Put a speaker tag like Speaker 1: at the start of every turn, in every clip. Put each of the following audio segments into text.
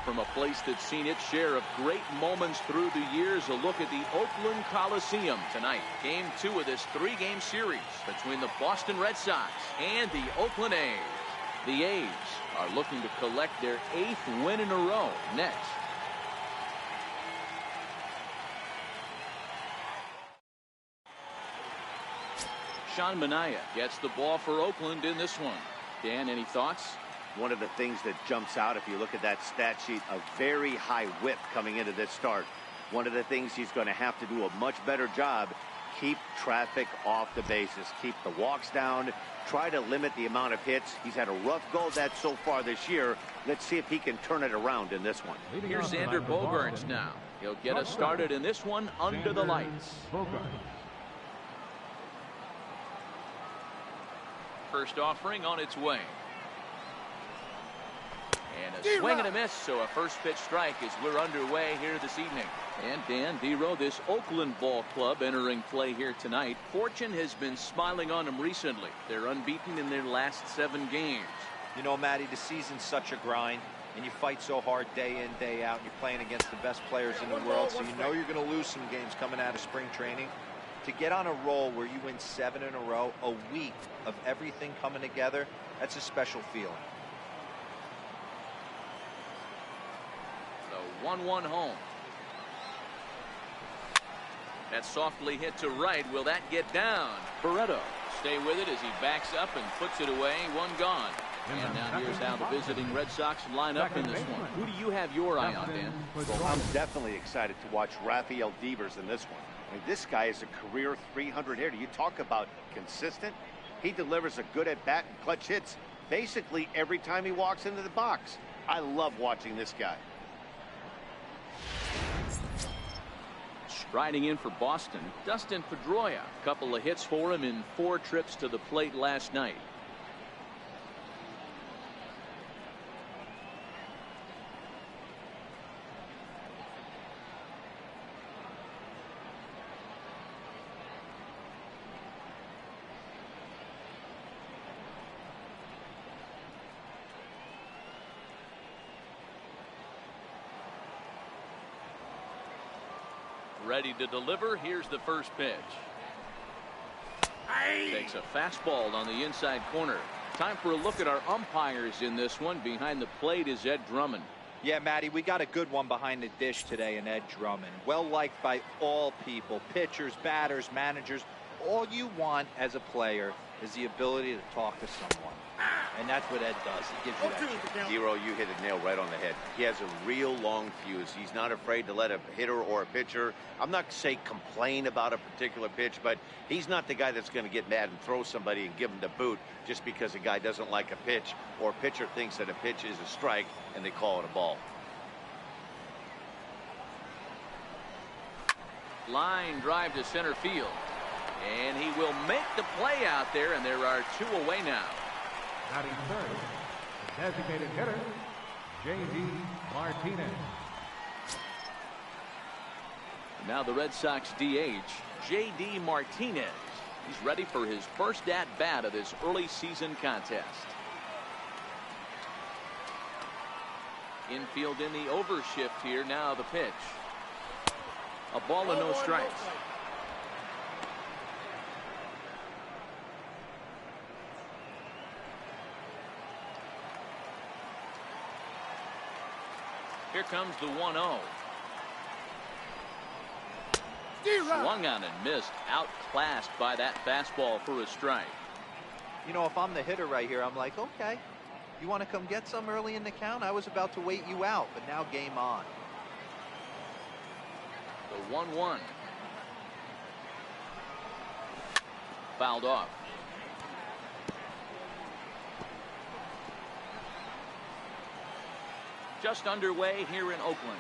Speaker 1: from a place that's seen its share of great moments through the years. A look at the Oakland Coliseum tonight. Game 2 of this 3-game series between the Boston Red Sox and the Oakland A's. The A's are looking to collect their 8th win in a row next. Sean Manaea gets the ball for Oakland in this one. Dan, any thoughts?
Speaker 2: One of the things that jumps out, if you look at that stat sheet, a very high whip coming into this start. One of the things he's going to have to do a much better job, keep traffic off the bases, keep the walks down, try to limit the amount of hits. He's had a rough go of that so far this year. Let's see if he can turn it around in this one.
Speaker 1: Here's Xander Bogaerts now. He'll get us started in this one under the lights. First offering on its way. And a swing and a miss, so a first pitch strike as we're underway here this evening. And Dan, D-Row, this Oakland ball club entering play here tonight. Fortune has been smiling on them recently. They're unbeaten in their last 7 games.
Speaker 3: You know, Matty, the season's such a grind, and you fight so hard day in, day out. You're playing against the best players in the world, so you know you're going to lose some games coming out of spring training. To get on a roll where you win 7 in a row, a week of everything coming together, that's a special feeling.
Speaker 1: The 1-1 home. That's softly hit to right. Will that get down? Barreto stay with it as he backs up and puts it away. 1 gone. And now here's how the visiting Red Sox line up in this one. Who do you have your eye on, Dan?
Speaker 2: Well, I'm definitely excited to watch Rafael Devers in this one. I mean, this guy is a career 300 hitter. You talk about consistent. He delivers a good at-bat and clutch hits basically every time he walks into the box. I love watching this guy.
Speaker 1: Striding in for Boston, Dustin Pedroia. A couple of hits for him in 4 trips to the plate last night. Ready to deliver. Here's the first pitch. Takes a fastball on the inside corner. Time for a look at our umpires in this one. Behind the plate is Ed Drummond.
Speaker 3: Yeah, Matty, we got a good one behind the dish today in Ed Drummond. Well liked by all people, pitchers, batters, managers. All you want as a player is the ability to talk to someone. And that's what Ed does. He gives you that.
Speaker 2: Zero, you hit a nail right on the head. He has a real long fuse. He's not afraid to let a hitter or a pitcher, I'm not say complain about a particular pitch, but he's not the guy that's going to get mad and throw somebody and give him the boot just because a guy doesn't like a pitch or a pitcher thinks that a pitch is a strike and they call it a ball.
Speaker 1: Line drive to center field. And he will make the play out there, and there are 2 away now.
Speaker 4: Batting third, designated hitter, J.D. Martinez.
Speaker 1: Now the Red Sox DH, J.D. Martinez. He's ready for his first at-bat of this early season contest. Infield in the overshift here. Now the pitch. A ball and no strikes. Here comes the 1-0. Swung on and missed. Outclassed by that fastball for a strike.
Speaker 3: You know, if I'm the hitter right here, I'm like, okay, you want to come get some early in the count? I was about to wait you out, but now game on.
Speaker 1: The 1-1. Fouled off. Just underway here in Oakland.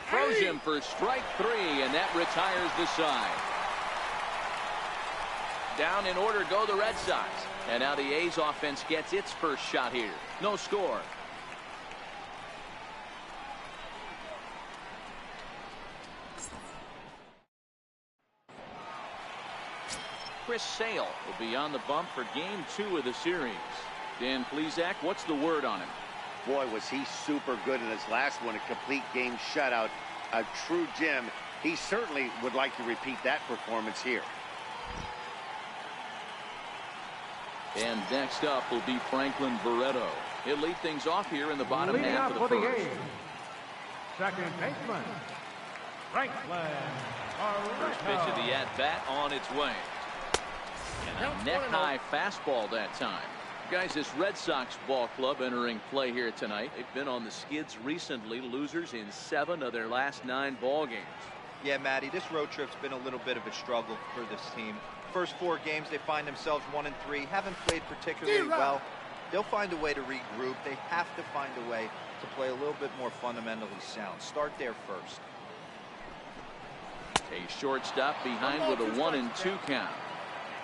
Speaker 1: Throws him for strike 3, and that retires the side. Down in order go the Red Sox. And now the A's offense gets its first shot here. No score. Chris Sale will be on the bump for game 2 of the series. Dan Plesac, what's the word on him?
Speaker 2: Boy, was he super good in his last one, a complete game shutout, a true gem. He certainly would like to repeat that performance here.
Speaker 1: And next up will be Franklin Barreto. He'll lead things off here in the bottom half of the first.
Speaker 4: Game. Second baseman, Franklin
Speaker 1: First pitch of the at-bat on its way. And a neck-high fastball that time. Guys, this Red Sox ball club entering play here tonight. They've been on the skids recently, losers in 7 of their last 9 ball games.
Speaker 3: Yeah, Matty, this road trip's been a little bit of a struggle for this team. First 4 games, they find themselves 1-3, haven't played particularly well. They'll find a way to regroup. They have to find a way to play a little bit more fundamentally sound. Start there first.
Speaker 1: A shortstop behind with a 1-2 count.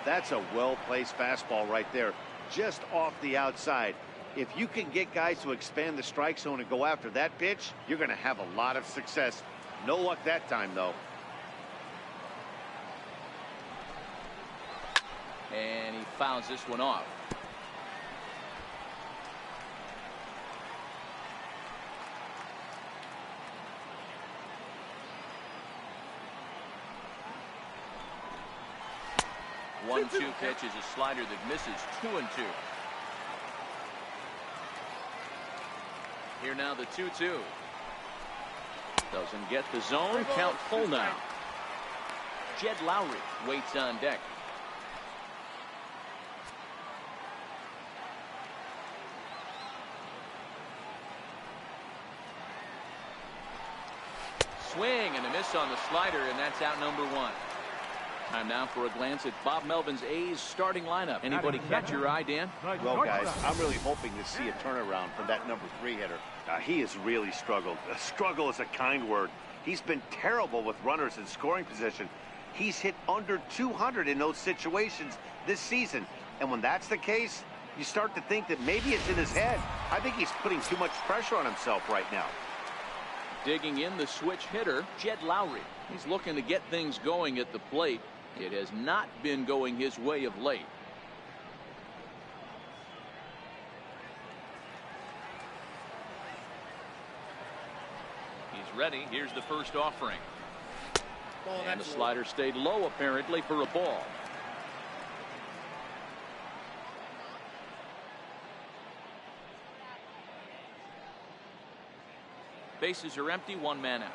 Speaker 2: That's a well-placed fastball right there, just off the outside. If you can get guys to expand the strike zone and go after that pitch, you're going to have a lot of success. No luck that time, though.
Speaker 1: And he fouls this one off. One-two pitch is a slider that misses. 2-2. Here now the 2-2. Doesn't get the zone. Count full now. Jed Lowry waits on deck. Swing and a miss on the slider, and that's out number 1. Time now for a glance at Bob Melvin's A's starting lineup. Anybody catch your eye, Dan?
Speaker 2: Well, guys, I'm really hoping to see a turnaround from that number 3 hitter. He has really struggled. Struggle is a kind word. He's been terrible with runners in scoring position. He's hit under 200 in those situations this season. And when that's the case, you start to think that maybe it's in his head. I think he's putting too much pressure on himself right now.
Speaker 1: Digging in the switch hitter, Jed Lowry. He's looking to get things going at the plate. It has not been going his way of late. He's ready. Here's the first offering. And the slider stayed low apparently for a ball. Bases are empty, 1 man out.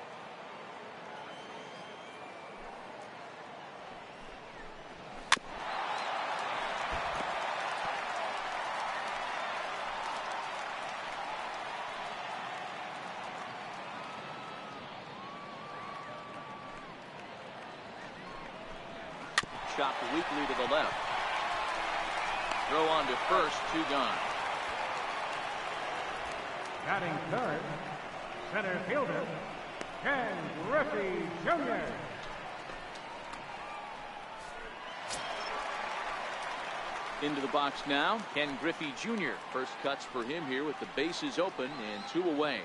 Speaker 1: Chopped weakly to the left. Throw on to first, 2 gone.
Speaker 4: batting third, center fielder, Ken Griffey Jr.
Speaker 1: Into the box now, Ken Griffey Jr. First cuts for him here with the bases open and 2 away.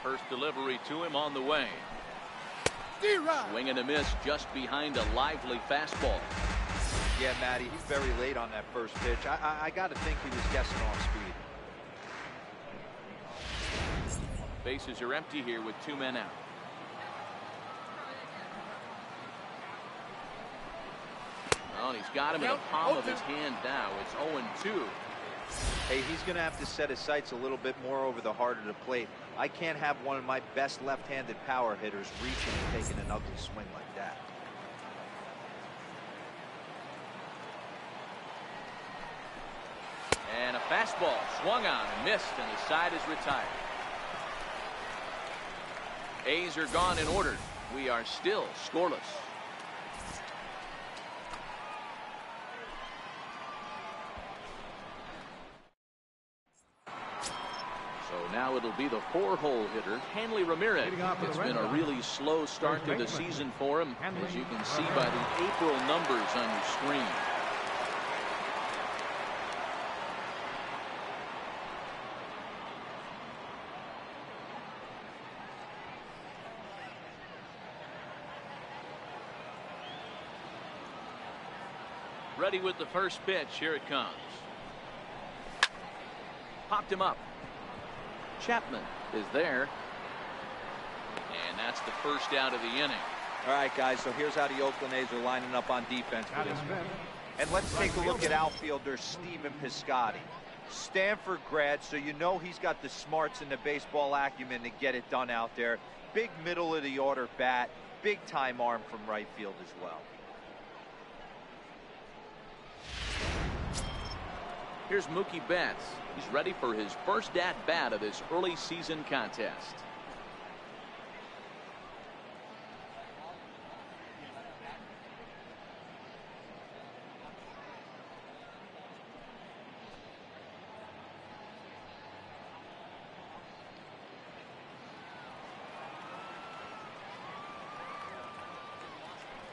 Speaker 1: First delivery to him on the way. Swing and a miss just behind a lively fastball.
Speaker 3: Yeah, Matty, he's very late on that first pitch. I got to think he was guessing off speed.
Speaker 1: Bases are empty here with 2 men out. Well, and he's got him in the palm of his hand now. It's 0-2.
Speaker 3: Hey, he's going to have to set his sights a little bit more over the heart of the plate. I can't have one of my best left-handed power hitters reaching and taking an ugly swing like that.
Speaker 1: And a fastball swung on and missed, and the side is retired. A's are gone in order. We are still scoreless. So now it'll be the 4-hole hitter, Hanley Ramirez. It's been a really slow start to the season for him, as you can see by the April numbers on your screen. Ready with the first pitch. Here it comes. Popped him up. Chapman is there. And that's the first out of the inning.
Speaker 3: All right, guys, so here's how the Oakland A's are lining up on defense for this one. And let's take a look at outfielder Stephen Piscotty. Stanford grad, so you know he's got the smarts and the baseball acumen to get it done out there. Big middle of the order bat, big time arm from right field as well.
Speaker 1: Here's Mookie Betts. He's ready for his first at-bat of this early season contest.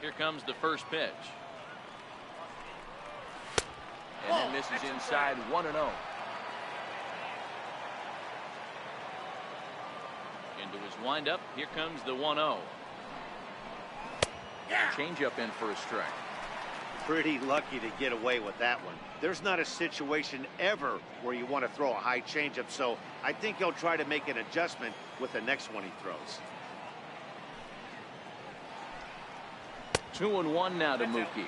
Speaker 1: Here comes the first pitch. And it misses inside 1-0. Into his windup. Here comes the 1-0. Changeup in for a strike.
Speaker 2: Pretty lucky to get away with that one. There's not a situation ever where you want to throw a high changeup, so I think he'll try to make an adjustment with the next one he throws.
Speaker 1: 2-1 now to Mookie.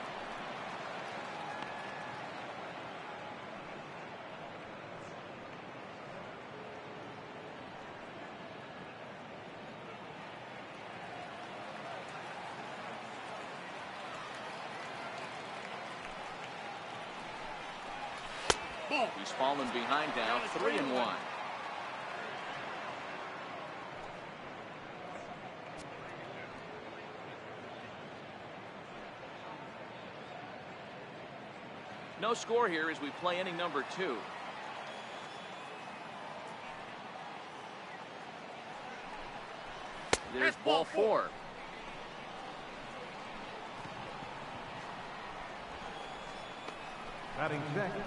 Speaker 1: He's fallen behind now, 3-1. No score here as we play inning number 2. There's ball 4.
Speaker 4: Batting second,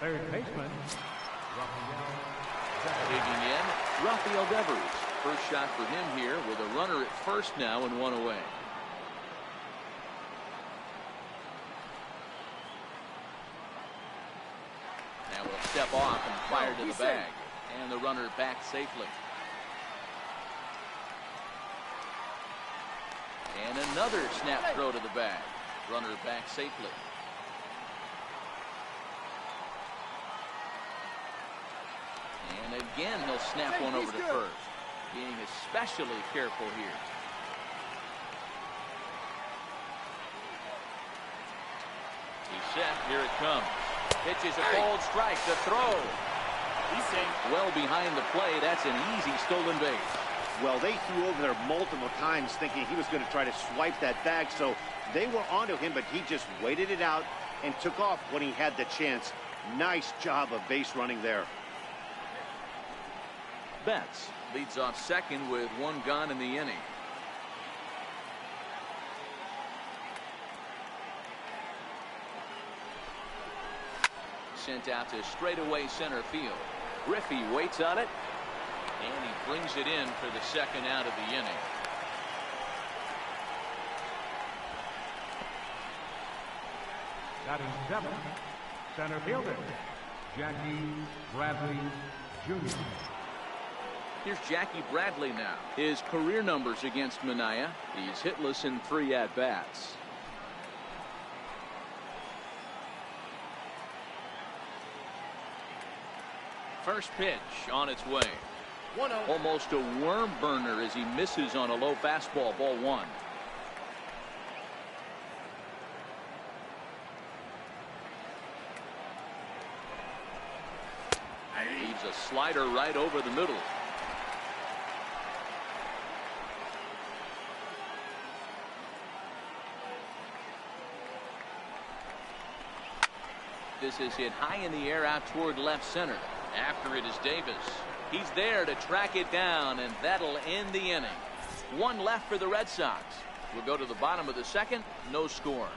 Speaker 4: third baseman,
Speaker 1: Digging in, Rafael Devers. First shot for him here with a runner at first now and 1 away. Now will step off and fire to the bag. And the runner back safely. And another snap throw to the bag. Runner back safely. And again, he'll snap one over to first. Being especially careful here. He's set. Here it comes. Pitches a cold strike. The throw. Well behind the play. That's an easy stolen base.
Speaker 2: Well, they threw over there multiple times thinking he was going to try to swipe that bag, so they were onto him, but he just waited it out and took off when he had the chance. Nice job of base running there.
Speaker 1: Betts leads off second with 1 gone in the inning. Sent out to straightaway center field. Griffey waits on it, and he brings it in for the second out of the inning.
Speaker 4: batting seventh, center fielder, Jackie Bradley Jr.
Speaker 1: Here's Jackie Bradley now. His career numbers against Mania. He's hitless in 3 at-bats. First pitch on its way. 1-0. Almost a worm burner as he misses on a low fastball. Ball 1. Leaves a slider right over the middle. This is hit high in the air out toward left center. After it is Davis. He's there to track it down, and that'll end the inning. 1 left for the Red Sox. We'll go to the bottom of the second. No score.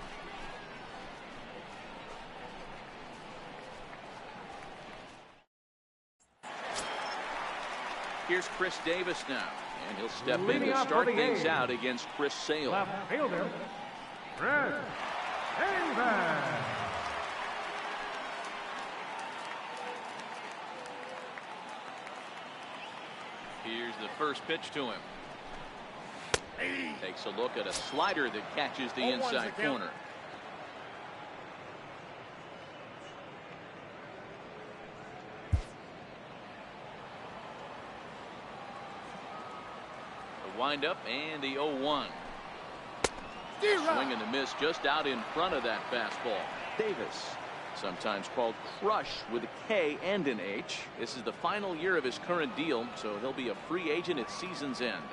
Speaker 1: Here's Chris Davis now, and he'll step in to start things out against Chris Sale.
Speaker 4: Left fielder, Chris Davis.
Speaker 1: Here's the first pitch to him. Takes a look at a slider that catches the inside corner. The windup and the 0-1. Swing and a miss just out in front of that fastball. Davis, sometimes called Crush with a K and an H. This is the final year of his current deal, so he'll be a free agent at season's end.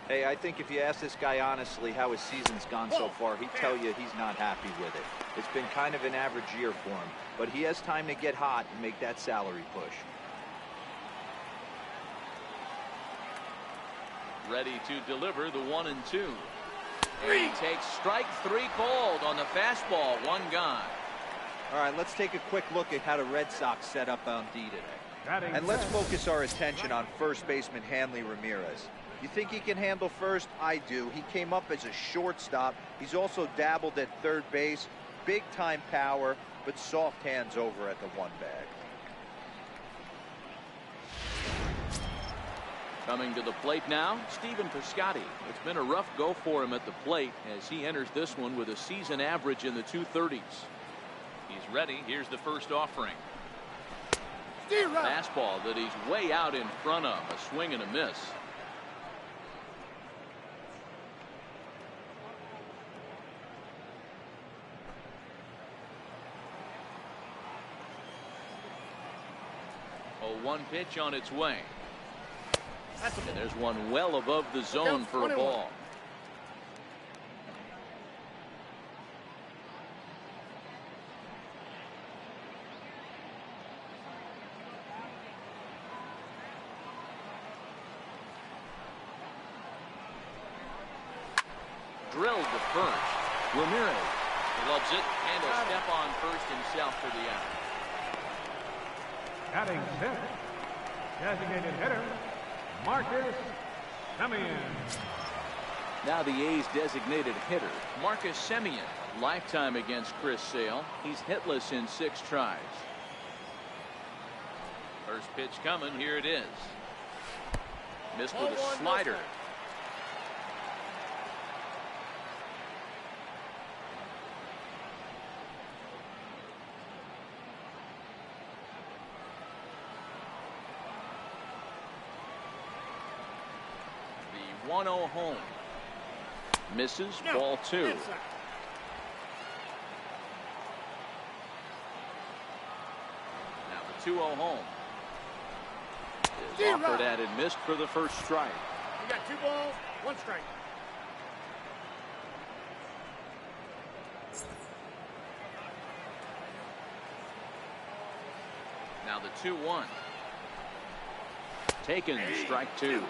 Speaker 3: Hey, I think if you ask this guy honestly how his season's gone so far, he'd tell you he's not happy with it. It's been kind of an average year for him, but he has time to get hot and make that salary push.
Speaker 1: Ready to deliver the 1-2. He takes strike 3 called on the fastball. 1 gone.
Speaker 3: All right, let's take a quick look at how the Red Sox set up on D today. And let's focus our attention on first baseman Hanley Ramirez. You think he can handle first? I do. He came up as a shortstop. He's also dabbled at third base. Big time power, but soft hands over at the 1 bag.
Speaker 1: Coming to the plate now, Stephen Piscotty. It's been a rough go for him at the plate as he enters this one with a season average in the 230s. He's ready. Here's the first offering. Fastball that he's way out in front of. A swing and a miss. A 1 pitch on its way. And there's one well above the zone for a ball. Drilled to first. Ramirez loves it and will step on first himself for the out.
Speaker 4: Batting 5th, designated hitter, Marcus Semien.
Speaker 1: Now the A's designated hitter, Marcus Semien. Lifetime against Chris Sale. He's hitless in 6 tries. First pitch coming. Here it is. Missed with a slider. The 1-0 home. Misses. Ball 2. Now the 2-0 home. Is offered at and missed for the first strike.
Speaker 5: You got 2 balls, 1 strike.
Speaker 1: Now the 2-1. Taken. Strike 2.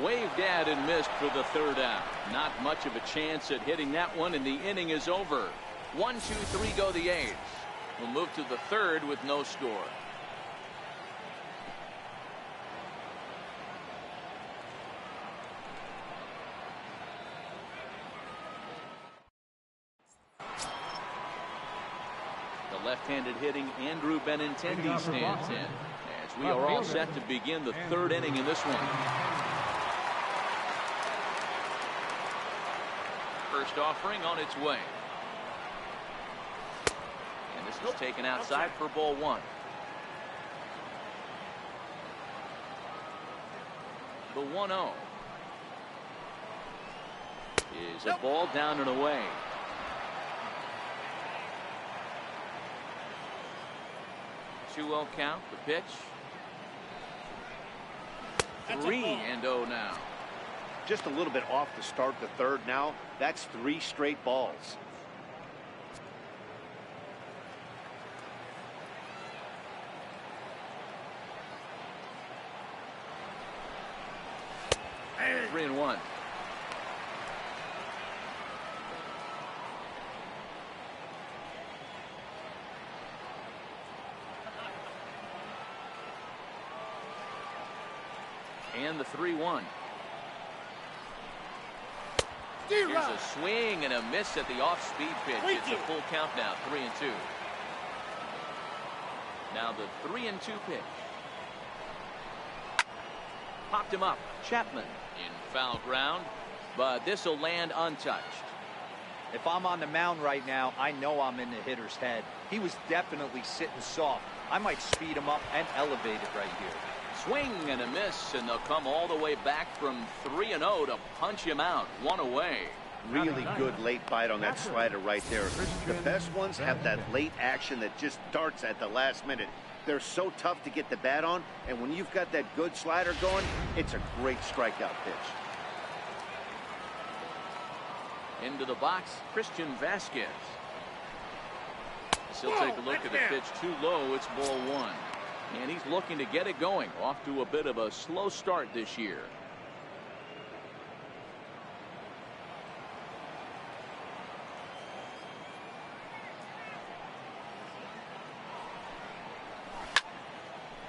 Speaker 1: Waved at and missed for the 3rd out. Not much of a chance at hitting that one, and the inning is over. 1, 2, 3 go the A's. We'll move to the 3rd with no score. The left-handed hitting Andrew Benintendi stands in as we are all set to begin the 3rd inning in this one. First offering on its way. And this is taken outside for ball 1. The 1-0 is a ball down and away. The 2-0 count. The pitch. 3-0 now.
Speaker 2: Just a little bit off to start the 3rd now. That's 3 straight balls.
Speaker 1: And 3-1. And the 3-1. Here's a swing and a miss at the off-speed pitch. It's a full count now, 3-2. Now the 3-2 pitch. Popped him up. Chapman in foul ground, but this will land untouched.
Speaker 3: If I'm on the mound right now, I know I'm in the hitter's head. He was definitely sitting soft. I might speed him up and elevate it right here.
Speaker 1: Swing and a miss, and they'll come all the way back from 3-0 to punch him out. One away.
Speaker 2: Really good late bite on that slider right there. The best ones have that late action that just darts at the last minute. They're so tough to get the bat on, and when you've got that good slider going, it's a great strikeout pitch.
Speaker 1: Into the box, Christian Vasquez. He'll take a look at the pitch, too low. It's ball 1. And he's looking to get it going. Off to a bit of a slow start this year.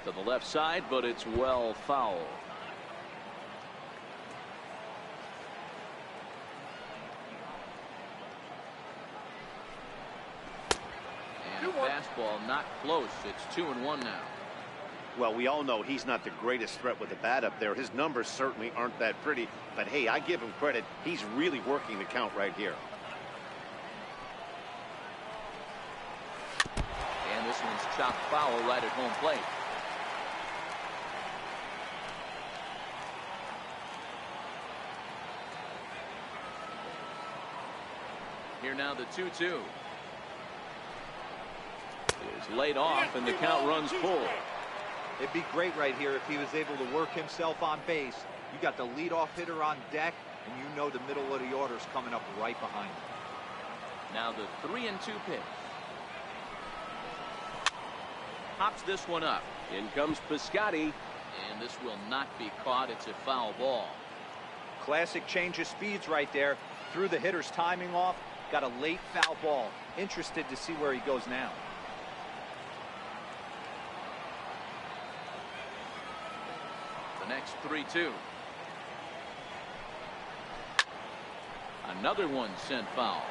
Speaker 1: To the left side, but it's well foul. And a fastball not close. It's 2-1 now.
Speaker 2: Well, we all know he's not the greatest threat with the bat up there. His numbers certainly aren't that pretty, but hey, I give him credit. He's really working the count right here.
Speaker 1: And this one's chopped foul right at home plate. Here now the 2-2. Is laid off and the count runs full.
Speaker 3: It'd be great right here if he was able to work himself on base. You got the leadoff hitter on deck, and you know the middle of the order is coming up right behind him.
Speaker 1: Now the 3-2 pitch. Pops this one up. In comes Piscotty. And this will not be caught. It's a foul ball.
Speaker 3: Classic change of speeds right there. Threw the hitter's timing off. Got a late foul ball. Interested to see where he goes now.
Speaker 1: The next 3-2. Another one sent foul.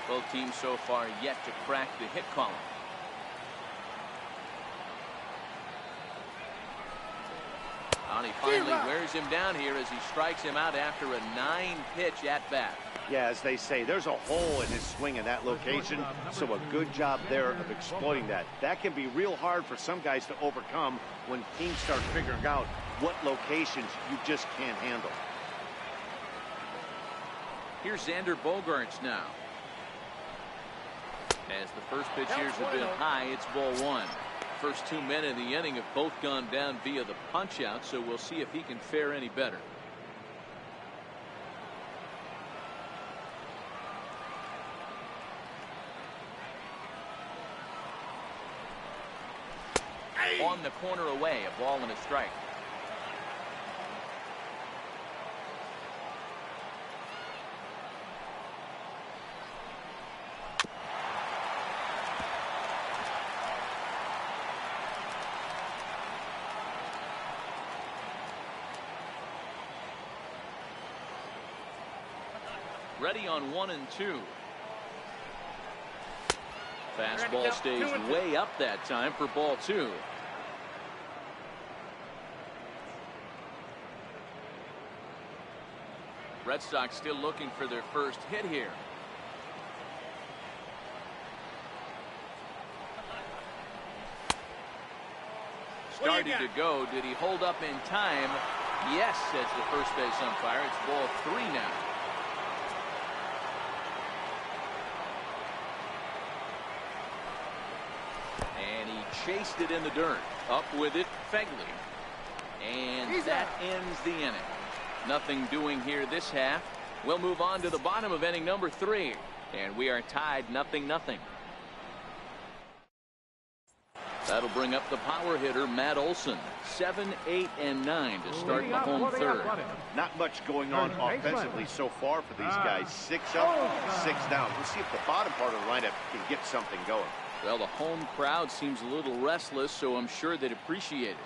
Speaker 1: Both teams so far yet to crack the hit column. And he finally wears him down here as he strikes him out after a 9-pitch at-bat.
Speaker 2: Yeah, as they say, there's a hole in his swing in that location, so a good job there of exploiting that. That can be real hard for some guys to overcome when teams start figuring out what locations you just can't handle.
Speaker 1: Here's Xander Bogaerts now. As the first pitch here's a bit high, it's ball 1. First 2 men in the inning have both gone down via the punch out, so we'll see if he can fare any better. On the corner away, a ball and a strike. Ready on 1 and 2. Fastball stays way up that time for ball 2. Red Sox still looking for their first hit here. Starting to go. Did he hold up in time? Yes, says the first base umpire. It's ball 3 now. And he chased it in the dirt. Up with it, Fegley. And that ends the inning. Nothing doing here this half. We'll move on to the bottom of inning number 3. And we are tied 0-0. That'll bring up the power hitter, Matt Olson. 7, 8, and 9 to start the home third.
Speaker 2: Not much going on offensively so far for these guys. 6 up, 6 down. We'll see if the bottom part of the lineup can get something going.
Speaker 1: Well, the home crowd seems a little restless, so I'm sure they'd appreciate it.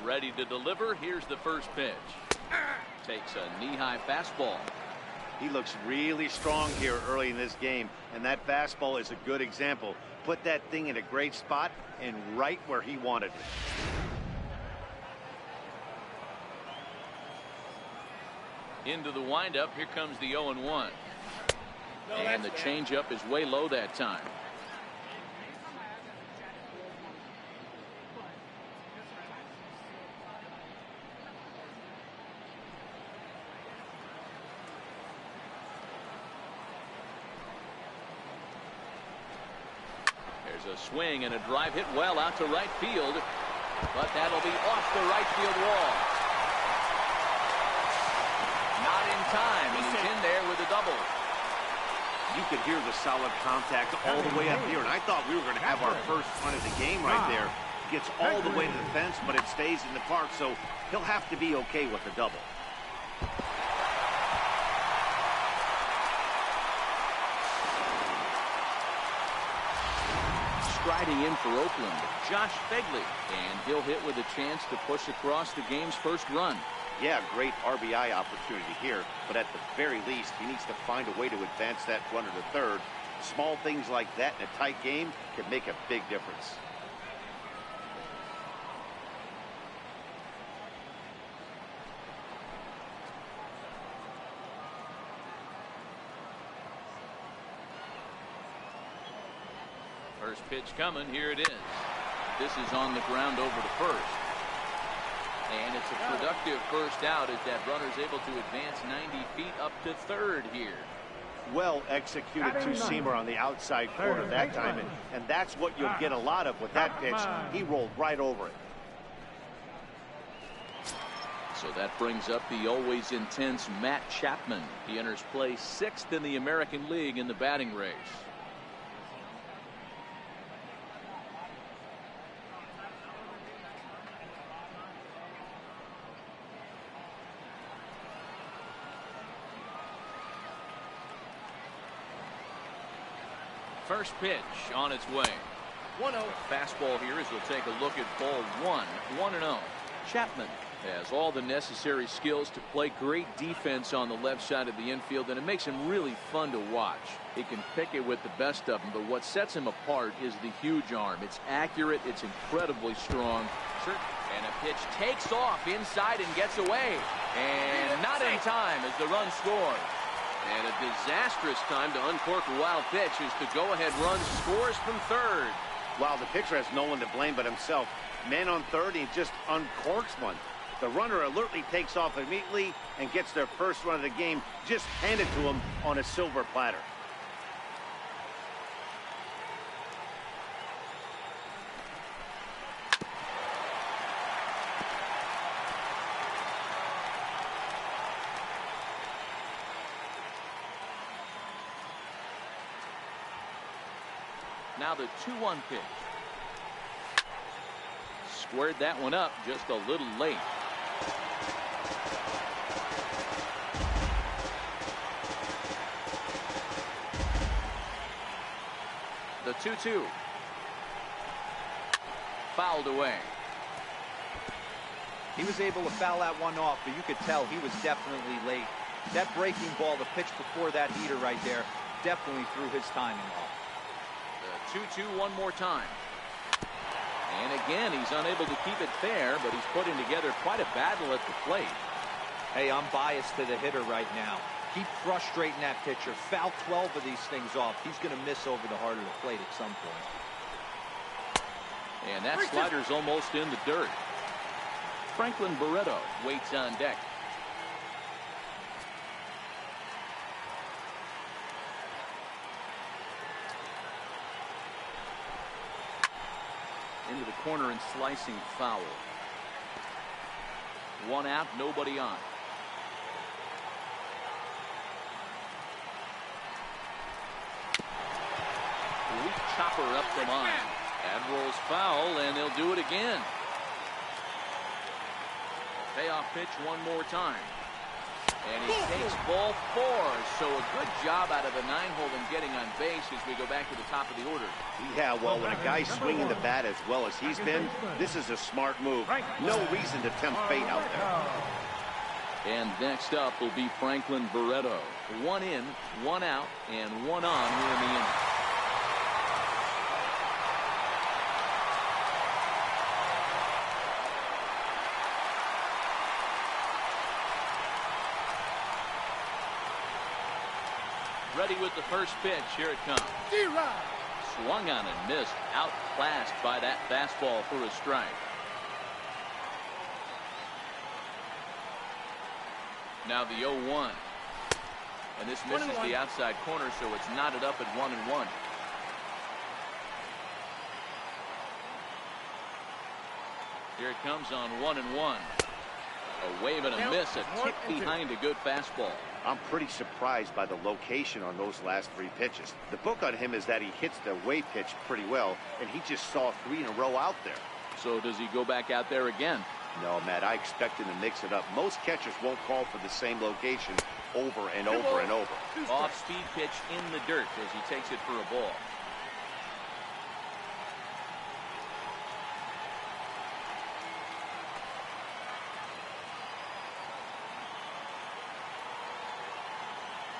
Speaker 1: Ready to deliver. Here's the first pitch. Takes a knee-high fastball.
Speaker 2: He looks really strong here early in this game, and that fastball is a good example. Put that thing in a great spot and right where he wanted it.
Speaker 1: Into the windup. Here comes the 0-1. And the changeup is way low that time. There's a swing and a drive hit well out to right field, but that'll be off the right field wall. Not in time, and he's in there with a double.
Speaker 2: You could hear the solid contact all the way up here, and I thought we were going to have our first run of the game right there. Gets all the way to the fence, but it stays in the park, so he'll have to be okay with the double.
Speaker 1: Striding in for Oakland, Josh Begley, and he'll hit with a chance to push across the game's first run.
Speaker 2: Yeah, great RBI opportunity here, but at the very least, he needs to find a way to advance that runner to third. Small things like that in a tight game can make a big difference.
Speaker 1: First pitch coming. Here it is. This is on the ground over to first. And it's a productive first out as that runner's able to advance 90 feet up to third here.
Speaker 2: Well executed two-seamer on the outside corner that time, and that's what you'll get a lot of with that pitch. He rolled right over it.
Speaker 1: So that brings up the always intense Matt Chapman. He enters play 6th in the American League in the batting race. First pitch on its way.
Speaker 5: 1-0.
Speaker 1: Fastball here as we'll take a look at ball 1. 1-0. Chapman has all the necessary skills to play great defense on the left side of the infield, and it makes him really fun to watch. He can pick it with the best of them, but what sets him apart is the huge arm. It's accurate, it's incredibly strong. And a pitch takes off inside and gets away. And not in time as the run scores. And a disastrous time to uncork a wild pitch as the go-ahead run scores from third.
Speaker 2: Wow, the pitcher has no one to blame but himself. Man on third, he just uncorks one. The runner alertly takes off immediately and gets their first run of the game just handed to him on a silver platter.
Speaker 1: Now the 2-1 pitch. Squared that one up just a little late. The 2-2. Fouled away.
Speaker 3: He was able to foul that one off, but you could tell he was definitely late. That breaking ball, the pitch before that heater right there, definitely threw his timing off.
Speaker 1: 2-2 one more time. And again, he's unable to keep it fair, but he's putting together quite a battle at the plate.
Speaker 3: Hey, I'm biased to the hitter right now. Keep frustrating that pitcher. Foul 12 of these things off. He's going to miss over the heart of the plate at some point.
Speaker 1: And that slider's almost in the dirt. Franklin Barreto waits on deck. Into the corner and slicing foul. One out, nobody on. Weak chopper up the line. That rolls foul, and they'll do it again. Payoff pitch one more time. And he takes ball 4. So a good job out of the 9-hole in getting on base as we go back to the top of the order.
Speaker 2: Yeah, well, when a guy's swinging the bat as well as he's been, this is a smart move. No reason to tempt fate out there.
Speaker 1: And next up will be Franklin Barreto. 1 in, 1 out, and 1 on here in the inning. Ready with the first pitch. Here it comes. Swung on and missed. Outclassed by that fastball for a strike. Now the 0-1. And this misses the outside corner, so it's knotted up at 1-1. Here it comes on 1-1. A wave and a miss. A tick behind a good fastball.
Speaker 2: I'm pretty surprised by the location on those last 3 pitches. The book on him is that he hits the away pitch pretty well, and he just saw 3 in a row out there.
Speaker 1: So does he go back out there again?
Speaker 2: No, Matt, I expect him to mix it up. Most catchers won't call for the same location over and over and over.
Speaker 1: Off-speed pitch in the dirt as he takes it for a ball.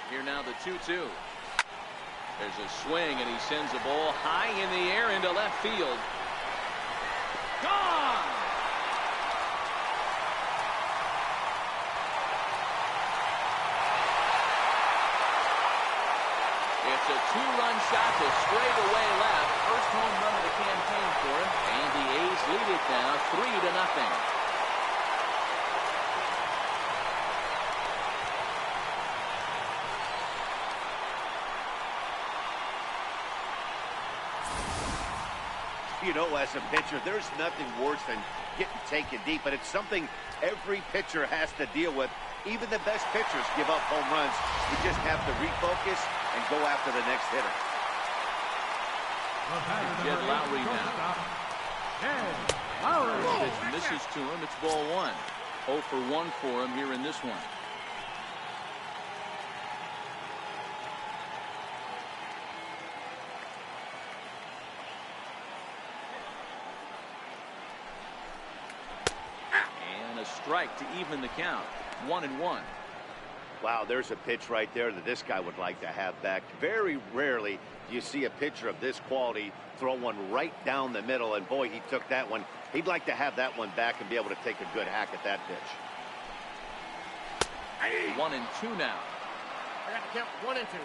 Speaker 1: Here now the 2-2. There's a swing, and he sends a ball high in the air into left field. Gone! It's a 2-run shot to straightaway left. First home run of the campaign for him, and the A's lead it now 3-0.
Speaker 2: You know, as a pitcher, there's nothing worse than getting taken deep, but it's something every pitcher has to deal with. Even the best pitchers give up home runs. You just have to refocus and go after the next hitter.
Speaker 1: Jed Lowry now. Pitch misses to him. It's ball 1. 0 for 1 for him here in this one. Strike to even the count. 1-1.
Speaker 2: Wow, there's a pitch right there that this guy would like to have back. Very rarely do you see a pitcher of this quality throw one right down the middle, and boy, he took that one. He'd like to have that one back and be able to take a good hack at that pitch.
Speaker 1: 1-2 now.
Speaker 5: I got to count 1 and 2.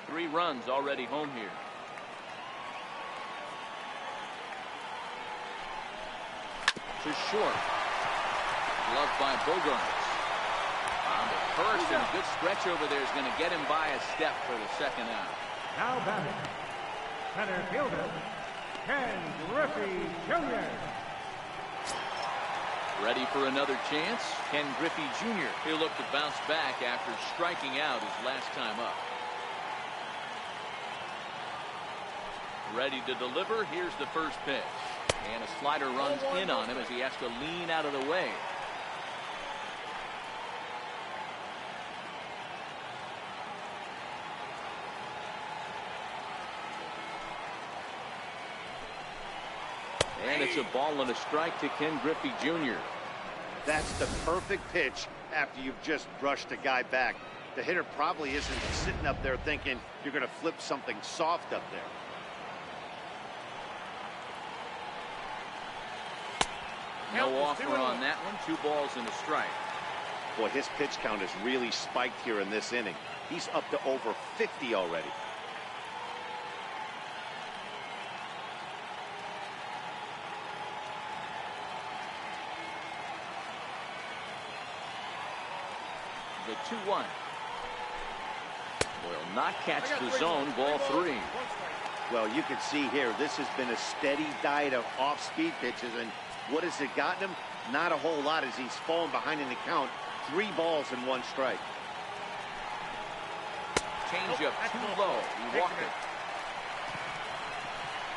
Speaker 1: Three runs already home here. To short. Gloved by Bogarts. On the first, and a good stretch over there is going to get him by a step for the second out.
Speaker 4: Now batting, center fielder, Ken Griffey Jr.
Speaker 1: Ready for another chance? Ken Griffey Jr. He'll look to bounce back after striking out his last time up. Ready to deliver. Here's the first pitch. And a slider runs in on him as he has to lean out of the way. And it's a ball and a strike to Ken Griffey Jr.
Speaker 2: That's the perfect pitch after you've just brushed a guy back. The hitter probably isn't sitting up there thinking you're going to flip something soft up there.
Speaker 1: No offer on that one. 2 balls and a strike.
Speaker 2: Boy, his pitch count has really spiked here in this inning. He's up to over 50 already.
Speaker 1: The 2-1. Will not catch the zone. Ball 3.
Speaker 2: Well, you can see here, this has been a steady diet of off-speed pitches, and what has it gotten him? Not a whole lot as he's fallen behind in the count. 3 balls and 1 strike.
Speaker 1: Change up too low. He walked it.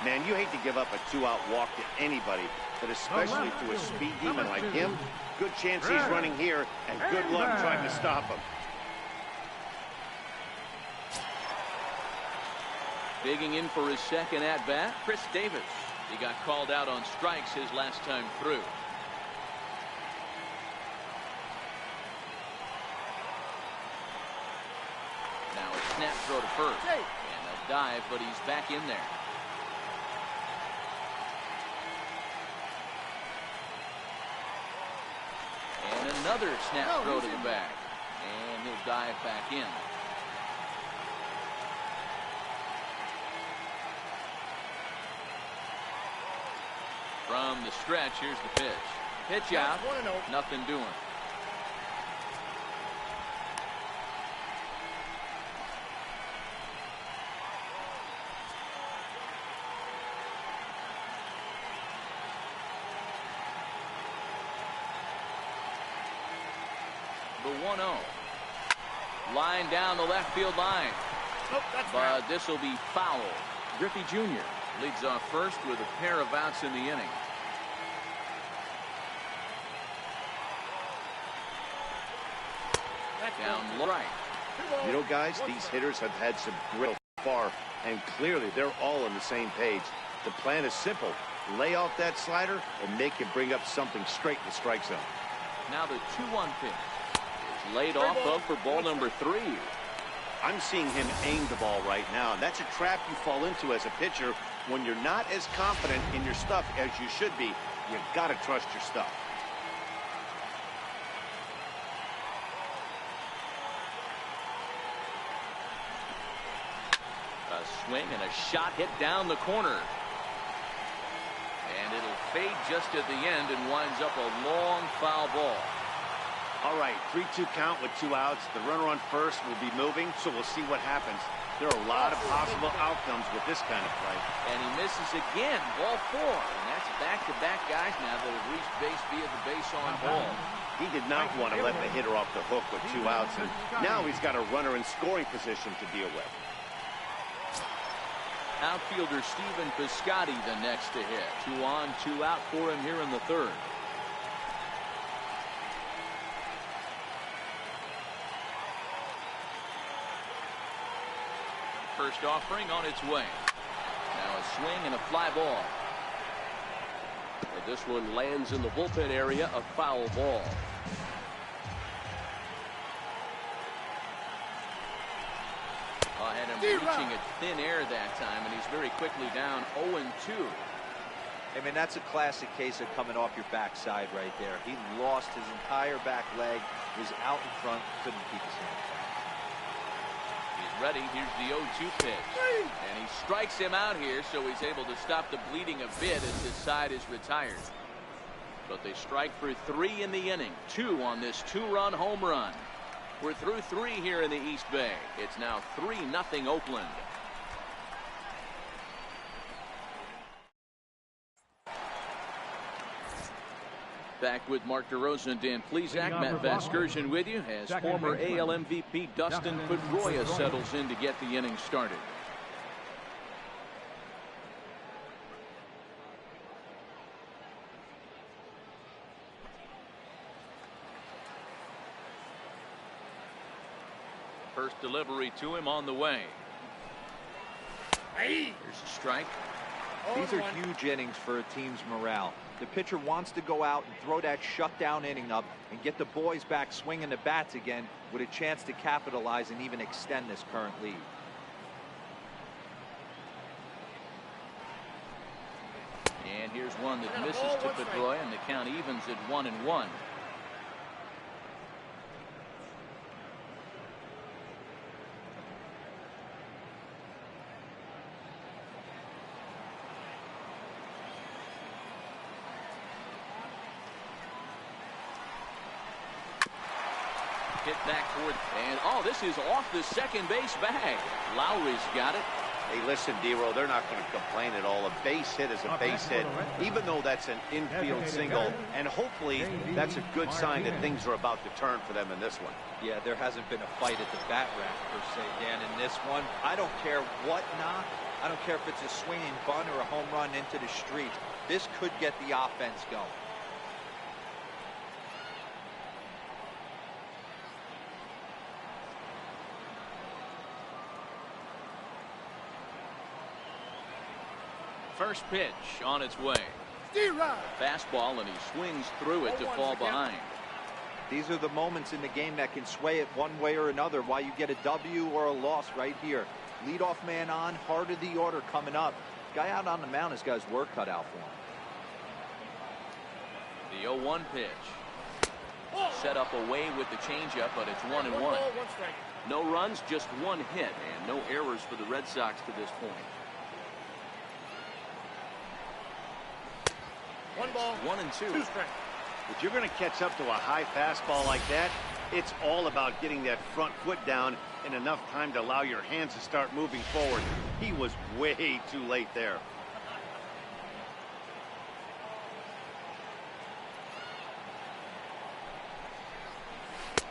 Speaker 2: Man, you hate to give up a 2-out walk to anybody, but especially to a speed demon like him. Good chance he's running here, and good luck trying to stop him.
Speaker 1: Digging in for his second at-bat, Chris Davis. He got called out on strikes his last time through. Now a snap throw to first. And a dive, but he's back in there. And another snap throw to the back. And he'll dive back in. From the stretch, here's the pitch. Pitch out. Nothing doing. The 1-0. Line down the left field line. But this will be foul. Griffey Jr. leads off first with a pair of outs in the inning. Down right.
Speaker 2: You know, guys, these hitters have had some grit so far, and clearly they're all on the same page. The plan is simple. Lay off that slider and make him bring up something straight in the strike zone.
Speaker 1: Now the 2-1 pitch is laid off of for ball number 3.
Speaker 2: I'm seeing him aim the ball right now. That's a trap you fall into as a pitcher when you're not as confident in your stuff as you should be. You've got to trust your stuff.
Speaker 1: A swing and a shot hit down the corner. And it'll fade just at the end and winds up a long foul ball.
Speaker 2: All right, 3-2 count with 2 outs. The runner on first will be moving, so we'll see what happens. There are a lot of possible outcomes with this kind of play.
Speaker 1: And he misses again, ball 4. And that's back-to-back guys now that have reached base via the base on ball.
Speaker 2: He did not want to let the hitter off the hook with 2 outs, and now he's got a runner in scoring position to deal with.
Speaker 1: Outfielder Stephen Piscotty the next to hit. 2 on, 2 out for him here in the 3rd. First offering on its way. Now a swing and a fly ball. But this one lands in the bullpen area, a foul ball. Had him reaching at thin air that time, and he's very quickly down 0-2.
Speaker 3: I mean, that's a classic case of coming off your backside right there. He lost his entire back leg, was out in front, couldn't keep his hands back.
Speaker 1: He's ready. Here's the 0-2 pitch. And he strikes him out here, so he's able to stop the bleeding a bit as his side is retired. But they strike for 3 in the inning. 2 on this 2-run home run. We're through 3 here in the East Bay. It's now 3-0 Oakland. Back with Mark DeRosa and Dan Plesac. Matt Vasgersian with you as former AL MVP Dustin Pedroia settles in to get the inning started. First delivery to him on the way. Here's a strike.
Speaker 3: These are huge innings for a team's morale. The pitcher wants to go out and throw that shutdown inning up and get the boys back swinging the bats again with a chance to capitalize and even extend this current lead.
Speaker 1: And here's one that misses to Pedroia, and the count evens at 1-1. Hit back toward, and oh, this is off the second base bag. Lowry's got it.
Speaker 2: Hey, listen, D-Roll, they're not going to complain at all. A base hit is a base hit, even though that's an infield single. And hopefully that's a good sign that things are about to turn for them in this one.
Speaker 3: Yeah, there hasn't been a fight at the bat rack, per se, Dan, in this one. I don't care what knock. I don't care if it's a swinging bunt or a home run into the street. This could get the offense going.
Speaker 1: First pitch on its way. Fastball, and he swings through it to fall behind.
Speaker 3: These are the moments in the game that can sway it one way or another, why you get a W or a loss right here. Leadoff man on, heart of the order coming up. Guy out on the mound has got his work cut out for him.
Speaker 1: The 0-1 pitch. Set up away with the changeup, but it's 1-1. No runs, just one hit, and no errors for the Red Sox to this point. 1-2.
Speaker 2: If you're going to catch up to a high fastball like that, it's all about getting that front foot down in enough time to allow your hands to start moving forward. He was way too late there.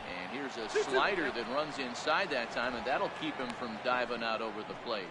Speaker 1: And here's a slider that runs inside that time, and that'll keep him from diving out over the plate.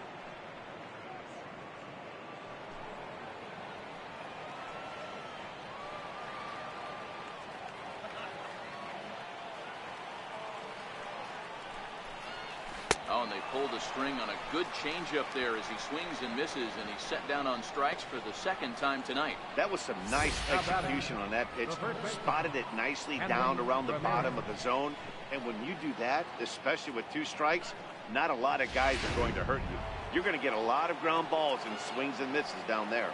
Speaker 1: Oh, and they pulled the string on a good changeup there as he swings and misses, and he's set down on strikes for the second time tonight.
Speaker 2: That was some nice execution on that pitch. Spotted it nicely down around the bottom of the zone. And when you do that, especially with 2 strikes, not a lot of guys are going to hurt you. You're going to get a lot of ground balls and swings and misses down there.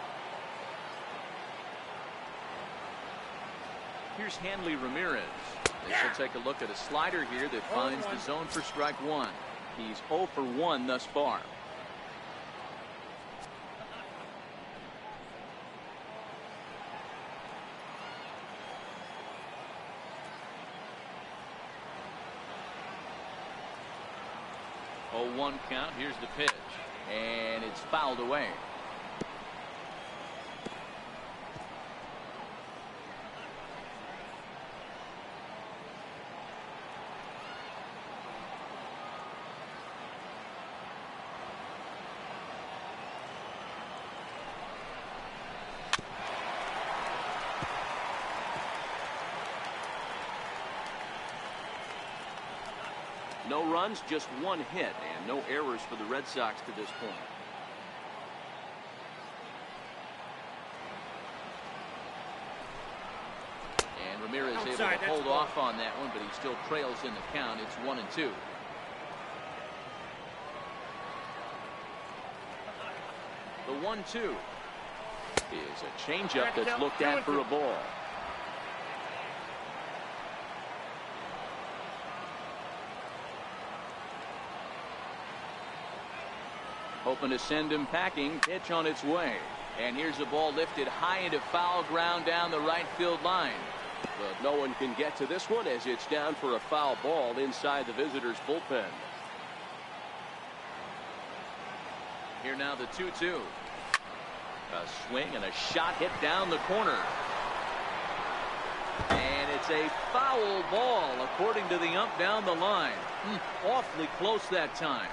Speaker 1: Here's Hanley Ramirez. They should take a look at a slider here that finds the zone for strike 1. He's 0 for 1 thus far. Oh, 1 count. Here's the pitch, and it's fouled away. No runs, just 1 hit, and no errors for the Red Sox to this point. And Ramirez able to hold off on that one, but he still trails in the count. It's 1-2. The 1-2 is a changeup that's looked at for a ball. Hoping to send him packing. Pitch on its way. And here's a ball lifted high into foul ground down the right field line. But no one can get to this one as it's down for a foul ball inside the visitors' bullpen. Here now the 2-2. A swing and a shot hit down the corner. And it's a foul ball according to the ump down the line. Awfully close that time.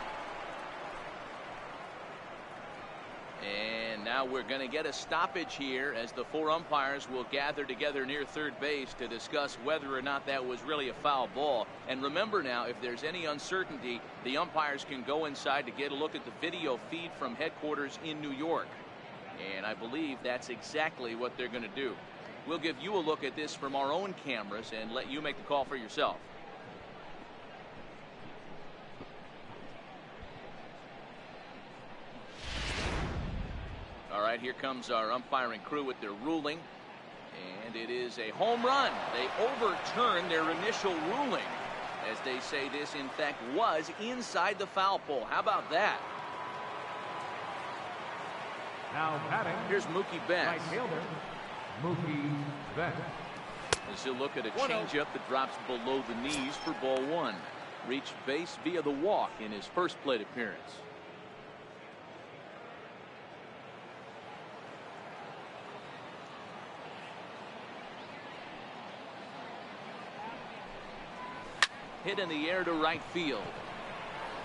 Speaker 1: And now we're going to get a stoppage here as the 4 umpires will gather together near third base to discuss whether or not that was really a foul ball. And remember now, if there's any uncertainty, the umpires can go inside to get a look at the video feed from headquarters in New York. And I believe that's exactly what they're going to do. We'll give you a look at this from our own cameras and let you make the call for yourself. All right, here comes our umpiring crew with their ruling, and it is a home run. They overturned their initial ruling as they say this in fact was inside the foul pole. How about that?
Speaker 4: Now batting.
Speaker 1: Here's Mookie Betts.
Speaker 4: Right fielder, Mookie Betts.
Speaker 1: As you look at a changeup that drops below the knees for ball 1. Reached base via the walk in his first plate appearance. hit in the air to right field.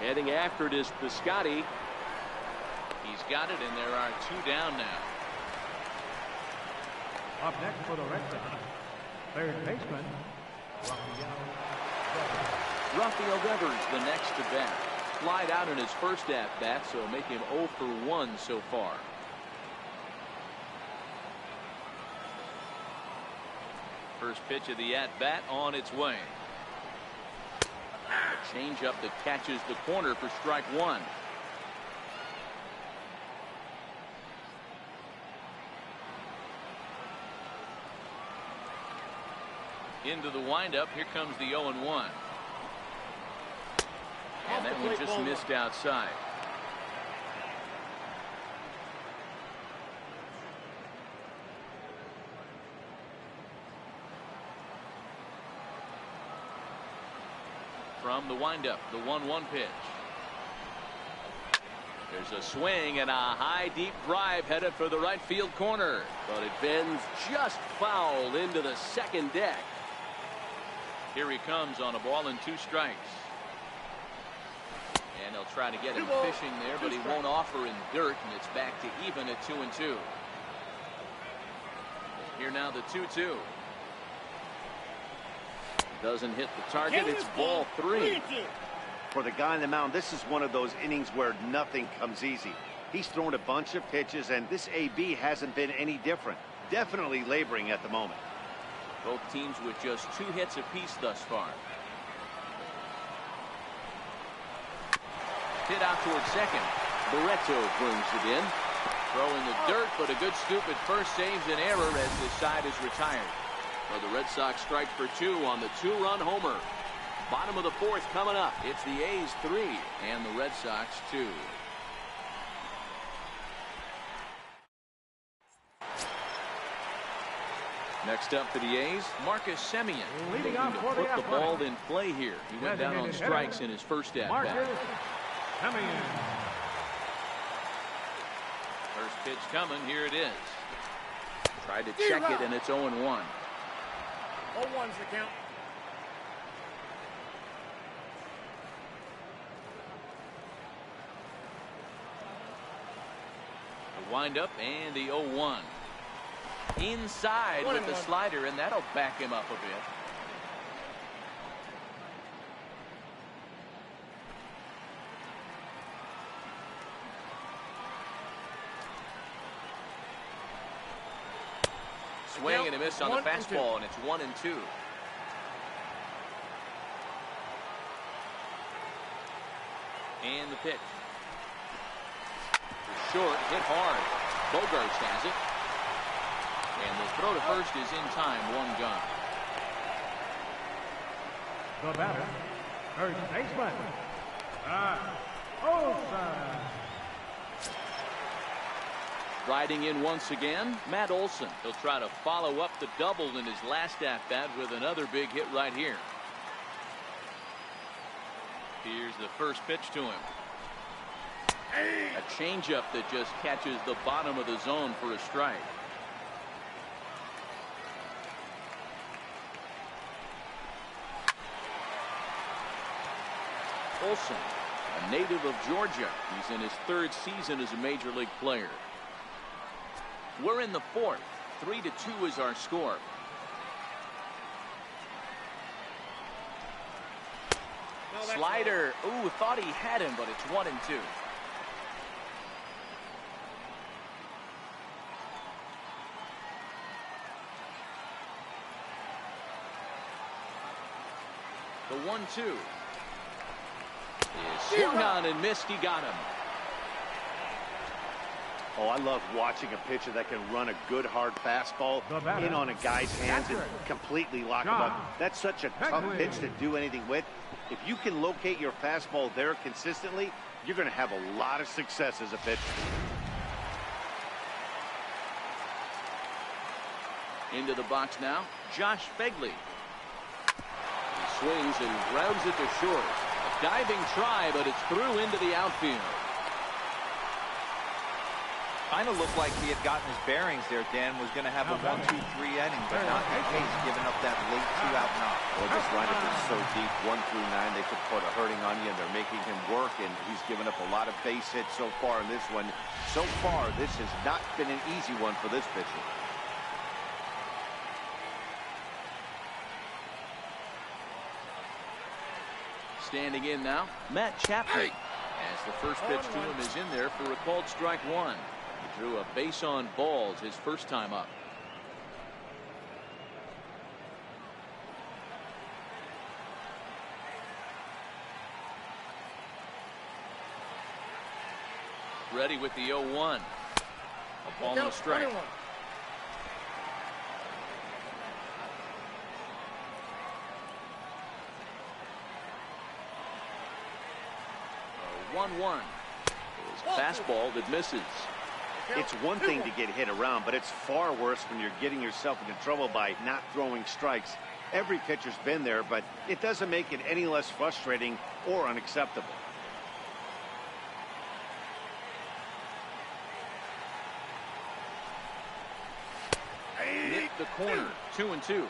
Speaker 6: Heading after it is Piscotty.
Speaker 1: He's got it, and there are 2 down now.
Speaker 4: Up next for the Red Sox, third baseman,
Speaker 1: Rafael Devers, the next to bat. Flied out in his first at-bat, so make him 0 for 1 so far. First pitch of the at-bat on its way. A changeup that catches the corner for strike 1. Into the windup. Here comes the 0-1. And that one just missed outside. From the windup, the 1-1 pitch. There's a swing and a high deep drive headed for the right field corner.
Speaker 6: But it bends just foul into the second deck.
Speaker 1: Here he comes on a ball and 2 strikes. And they'll try to get him fishing there, but he won't offer in dirt, and it's back to even at 2-2. Here now the 2-2. Doesn't hit the target. It's ball 3.
Speaker 2: For the guy on the mound, this is one of those innings where nothing comes easy. He's thrown a bunch of pitches, and this AB hasn't been any different. Definitely laboring at the moment.
Speaker 1: Both teams with just 2 hits apiece thus far. Hit out towards second. Barreto brings it in. Throw in the dirt, but a good scoop at first saves an error as this side is retired. Well, the Red Sox strike for 2 on the 2-run homer. Bottom of the 4th coming up. It's the A's 3 and the Red Sox 2. Next up for the A's, Marcus Semien.
Speaker 4: Leading
Speaker 1: looking
Speaker 4: off
Speaker 1: to
Speaker 4: for the
Speaker 1: put the ball
Speaker 4: Athletics.
Speaker 1: in play here. He went down on strikes in his first at-bat.
Speaker 4: Marcus Semien.
Speaker 1: First pitch coming. Here it is. Tried to check it, and it's 0-1.
Speaker 5: 0-1's the count.
Speaker 1: The windup and the 0-1. Inside with the slider, and that'll back him up a bit. Swing and a miss on the fastball, and it's 1-2. And the pitch. Short, hit hard. Bogarts has it. And the throw to first is in time, 1 gone.
Speaker 4: The batter, first baseman, Olsen.
Speaker 1: Riding in once again, Matt Olson. He'll try to follow up the double in his last at-bat with another big hit right here. Here's the first pitch to him. A changeup that just catches the bottom of the zone for a strike. Olson, a native of Georgia. He's in his 3rd season as a major league player. We're in the 4th. 3-2 is our score. Slider. Ooh, thought he had him, but it's 1-2. The 1-2 is swung on and missed. He got him.
Speaker 2: Oh, I love watching a pitcher that can run a good hard fastball in on a guy's hands and completely lock him up. That's such a tough pitch to do anything with. If you can locate your fastball there consistently, you're going to have a lot of success as a pitcher.
Speaker 1: Into the box now, Josh Begley. He swings and grounds it to short. A diving try, but it's through into the outfield.
Speaker 3: Kind of looked like he had gotten his bearings there, Dan. Was going to have a 1-2-3 inning, but not the case, giving up that late 2-out knock.
Speaker 2: Well, this lineup is so deep, 1 through 9, they could put a hurting on you, and they're making him work, and he's given up a lot of base hits so far in this one. So far, this has not been an easy one for this pitcher.
Speaker 1: Standing in now, Matt Chapman. As the first pitch to him is in there for a called strike one. He drew a base on balls his first time up. Ready with the 0-1. A ball and a strike. 1-1. His fastball that misses.
Speaker 2: It's one thing to get hit around, but it's far worse when you're getting yourself into trouble by not throwing strikes. Every pitcher's been there, but it doesn't make it any less frustrating or unacceptable.
Speaker 1: Hit the corner. 2-2.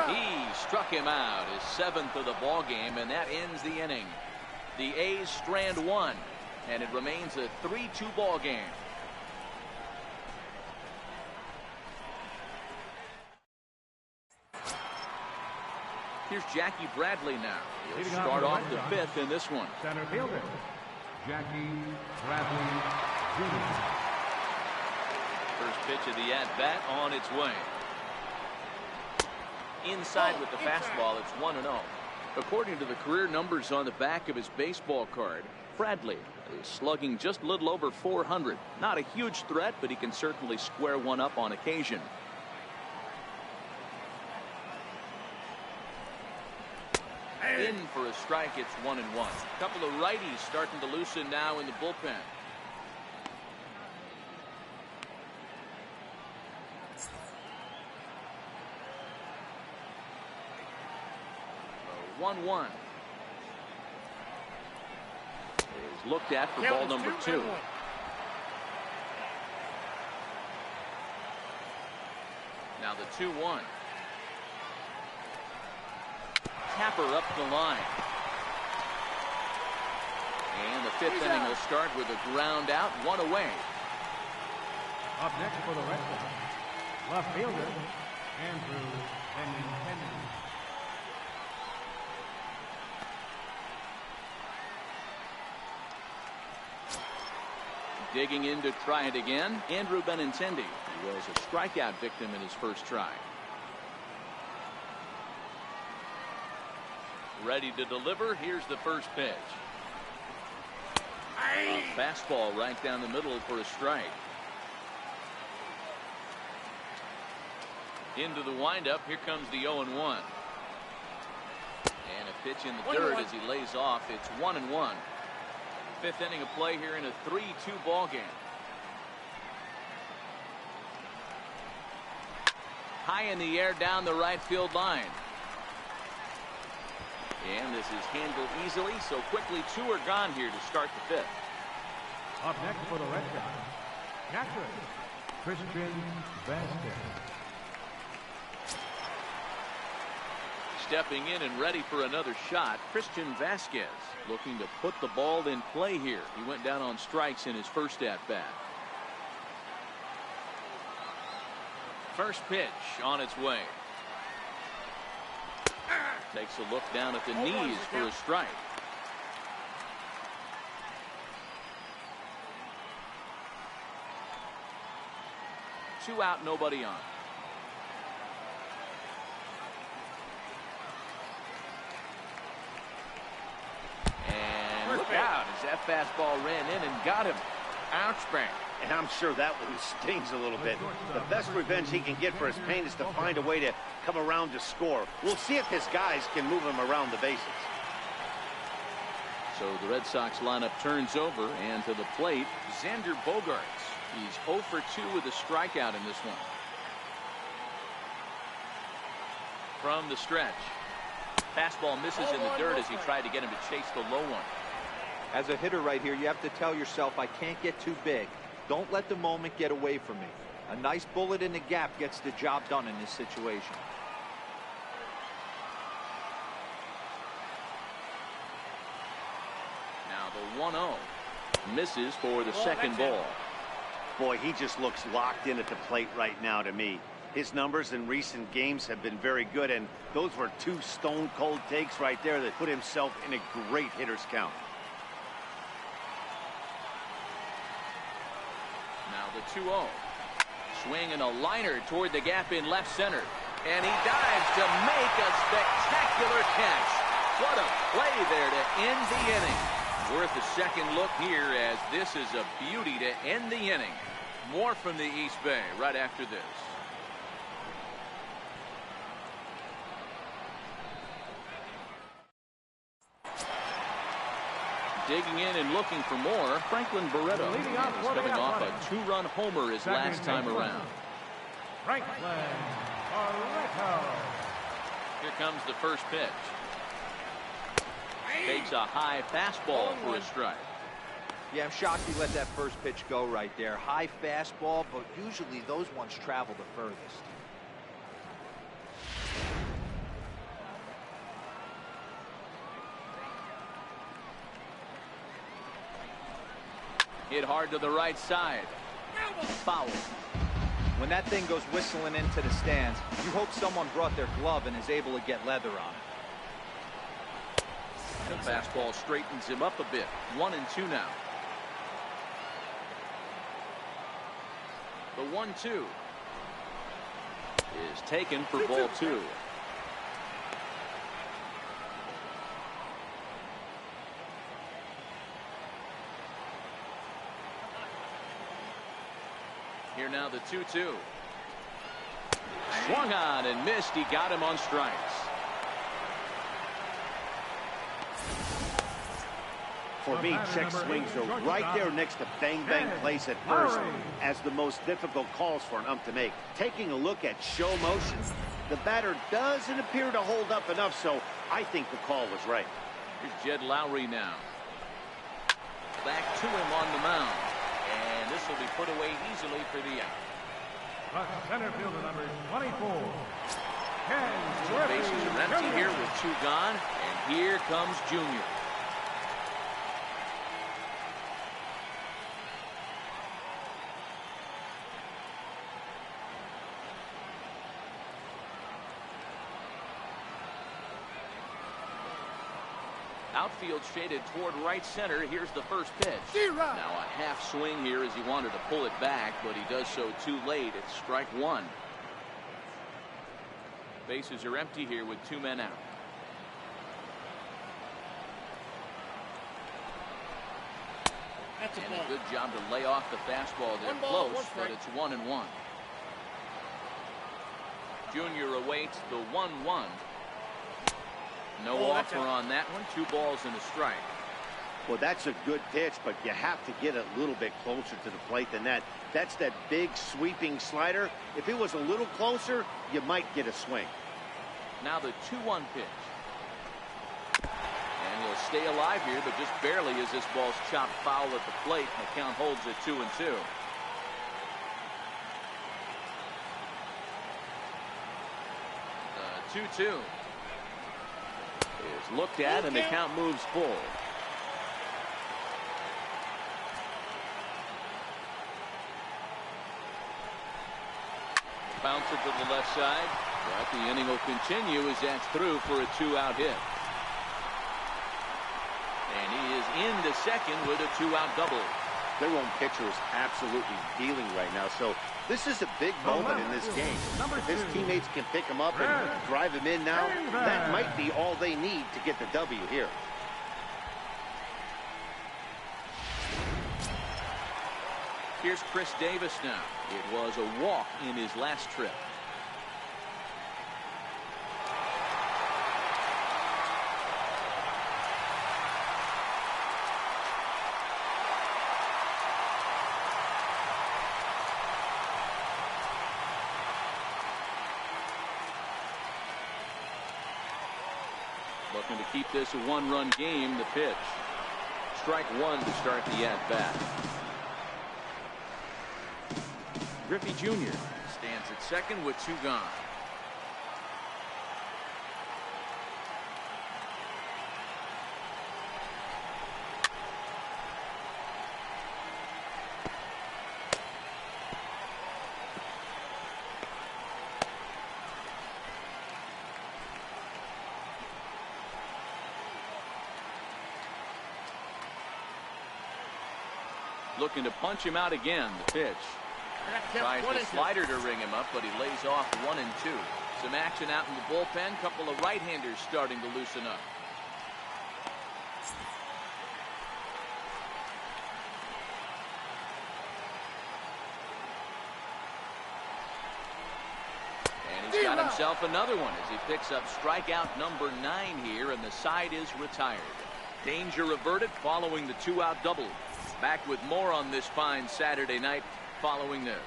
Speaker 1: He struck him out, his 7th of the ball game, and that ends the inning. The A's strand one, and it remains a 3-2 ball game. Here's Jackie Bradley now. He'll start off the 5th in this one.
Speaker 4: Center fielder, Jackie Bradley Jr.
Speaker 1: First pitch of the at-bat on its way. Inside with the fastball, it's 1-0. According to the career numbers on the back of his baseball card, Bradley is slugging just a little over 400. Not a huge threat, but he can certainly square one up on occasion. In for a strike, it's 1-1. A couple of righties starting to loosen now in the bullpen. 1-1. Is looked at for ball number 2. Now the 2-1. Tapper up the line. And the 5th inning will start with a ground out, 1 away.
Speaker 4: Up next for the Red Sox, left fielder, Andrew Benintendi.
Speaker 1: Digging in to try it again, Andrew Benintendi. He was a strikeout victim in his first try. Ready to deliver. Here's the first pitch. A fastball right down the middle for a strike. Into the windup. Here comes the 0-1. And a pitch in the dirt as he lays off. It's 1-1. 5th inning of play here in a 3-2 ball game. High in the air down the right field line. And this is handled easily, so quickly 2 are gone here to start the 5th.
Speaker 4: Up next for the Red Sox, catcher Christian Vasquez.
Speaker 1: Stepping in and ready for another shot, Christian Vasquez looking to put the ball in play here. He went down on strikes in his first at-bat. First pitch on its way. Takes a look down at the knees for a strike. Two out, nobody on. And look out as that fastball ran in and got him. Ouch bang.
Speaker 2: And I'm sure that one stings a little bit. The best revenge he can get for his pain is to find a way to come around to score. We'll see if his guys can move him around the bases.
Speaker 1: So the Red Sox lineup turns over, and to the plate, Xander Bogaerts. He's 0 for 2 with a strikeout in this one. From the stretch. Fastball misses in the dirt as he tried to get him to chase the low one.
Speaker 3: As a hitter right here, you have to tell yourself, I can't get too big. Don't let the moment get away from me. A nice bullet in the gap gets the job done in this situation.
Speaker 1: Now the 1-0 misses for the second ball.
Speaker 2: Boy, he just looks locked in at the plate right now to me. His numbers in recent games have been very good, and those were two stone-cold takes right there that put himself in a great hitter's count.
Speaker 1: Now the 2-0. Swing and a liner toward the gap in left center. And he dives to make a spectacular catch. What a play there to end the inning. Worth a second look here, as this is a beauty to end the inning. More from the East Bay right after this. Digging in and looking for more, Franklin Barreto is coming off a two-run homer his last time around.
Speaker 4: Franklin Barreto.
Speaker 1: Here comes the first pitch. Takes a high fastball for a strike.
Speaker 3: Yeah, I'm shocked he let that first pitch go right there. High fastball, but usually those ones travel the furthest.
Speaker 1: Hit hard to the right side. Foul.
Speaker 3: When that thing goes whistling into the stands, you hope someone brought their glove and is able to get leather on it.
Speaker 1: The fastball straightens him up a bit. 1-2 now. The 1-2 is taken for ball 2. Here now the 2-2. Swung on and missed. He got him on strikes.
Speaker 2: For me, check swings are right there next to bang-bang plays at first as the most difficult calls for an ump to make. Taking a look at show motion, the batter doesn't appear to hold up enough, so I think the call was right.
Speaker 1: Here's Jed Lowry now. Back to him on the mound. And this will be put away easily for the out.
Speaker 4: Center fielder number 24.
Speaker 1: The bases are empty here with 2 gone. And here comes Junior. Outfield shaded toward right center. Here's the first pitch. Now a half swing here as he wanted to pull it back, but he does so too late. It's strike 1. Bases are empty here with 2 men out. And a good job to lay off the fastball there close, but it's 1-1. Junior awaits the 1-1. No offer on that one. 2 balls and a strike.
Speaker 2: Well, that's a good pitch, but you have to get a little bit closer to the plate than that. That's that big sweeping slider. If it was a little closer, you might get a swing.
Speaker 1: Now the 2-1 pitch. And he'll stay alive here, but just barely as this ball's chopped foul at the plate. And the count holds at 2-2. The 2-2. Is looked at and the count moves full. Bounce it to the left side, but the inning will continue as that's through for a 2-out hit. And he is into second with a 2-out double.
Speaker 2: Their own pitcher is absolutely dealing right now, so this is a big moment in this game. If his teammates can pick him up and drive him in now, that might be all they need to get the W here.
Speaker 1: Here's Chris Davis now. It was a walk in his last trip. Looking to keep this a one-run game. The pitch. Strike one to start the at-bat. Griffey Jr. stands at second with two gone. Looking to punch him out again. The pitch. Tries the slider to ring him up, but he lays off 1 and 2. Some action out in the bullpen. Couple of right-handers starting to loosen up. And he's got himself another one as he picks up strikeout number 9 here, and the side is retired. Danger averted following the 2-out double. Back with more on this fine Saturday night following this.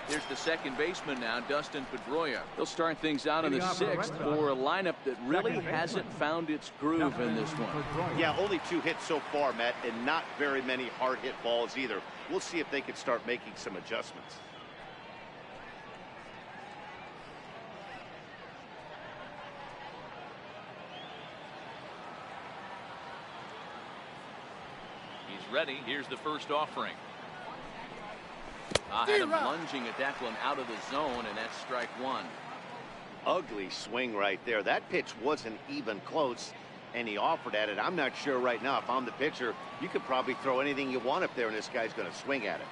Speaker 1: Here's the second baseman now, Dustin Pedroia. He'll start things out in the 6th for a lineup that really hasn't found its groove in this one.
Speaker 2: Yeah, only 2 hits so far, Matt, and not very many hard hit balls either. We'll see if they can start making some adjustments.
Speaker 1: Ready. Here's the first offering. Had him lunging at that one out of the zone, and that's strike one.
Speaker 2: Ugly swing right there. That pitch wasn't even close, and he offered at it. I'm not sure right now if I'm the pitcher. You could probably throw anything you want up there, and this guy's going to swing at it.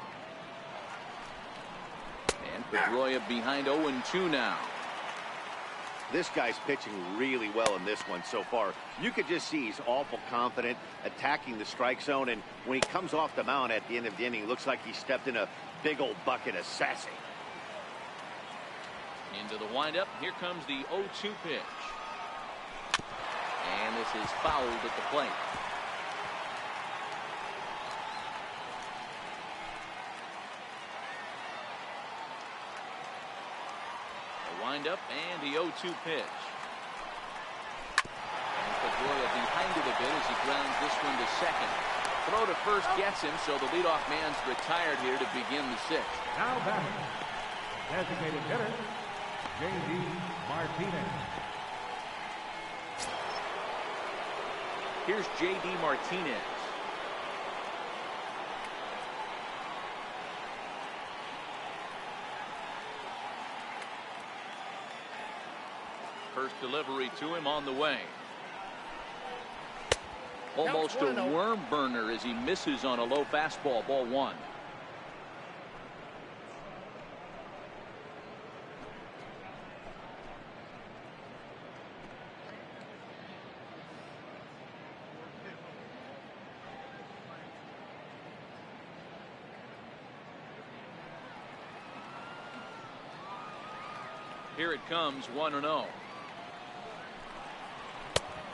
Speaker 1: And Pedroia behind 0-2 now.
Speaker 2: This guy's pitching really well in this one so far. You could just see he's awful confident attacking the strike zone, and when he comes off the mound at the end of the inning, looks like he stepped in a big old bucket of sassy.
Speaker 1: Into the windup. Here comes the 0-2 pitch. And this is fouled at the plate. Up and the 0-2 pitch. And Pedroia behind it a bit as he grounds this one to second. Throw to first gets him, so the leadoff man's retired here to begin the 6th.
Speaker 4: Now batting, designated hitter, J.D. Martinez.
Speaker 1: Here's J.D. Martinez. First delivery to him on the way. Almost a worm burner as he misses on a low fastball. Ball 1. Here it comes, 1-0.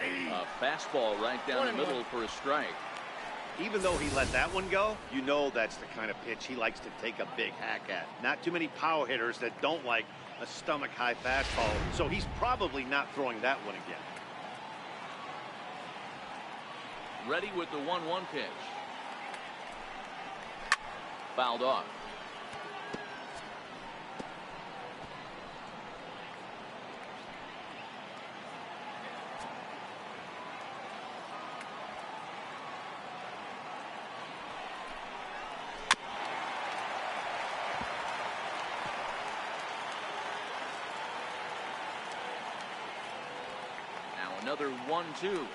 Speaker 1: A fastball right down the middle for a strike.
Speaker 2: Even though he let that one go, you know that's the kind of pitch he likes to take a big hack at. Not too many power hitters that don't like a stomach-high fastball, so he's probably not throwing that one again.
Speaker 1: Ready with the 1-1 pitch. Fouled off. Another 1-2.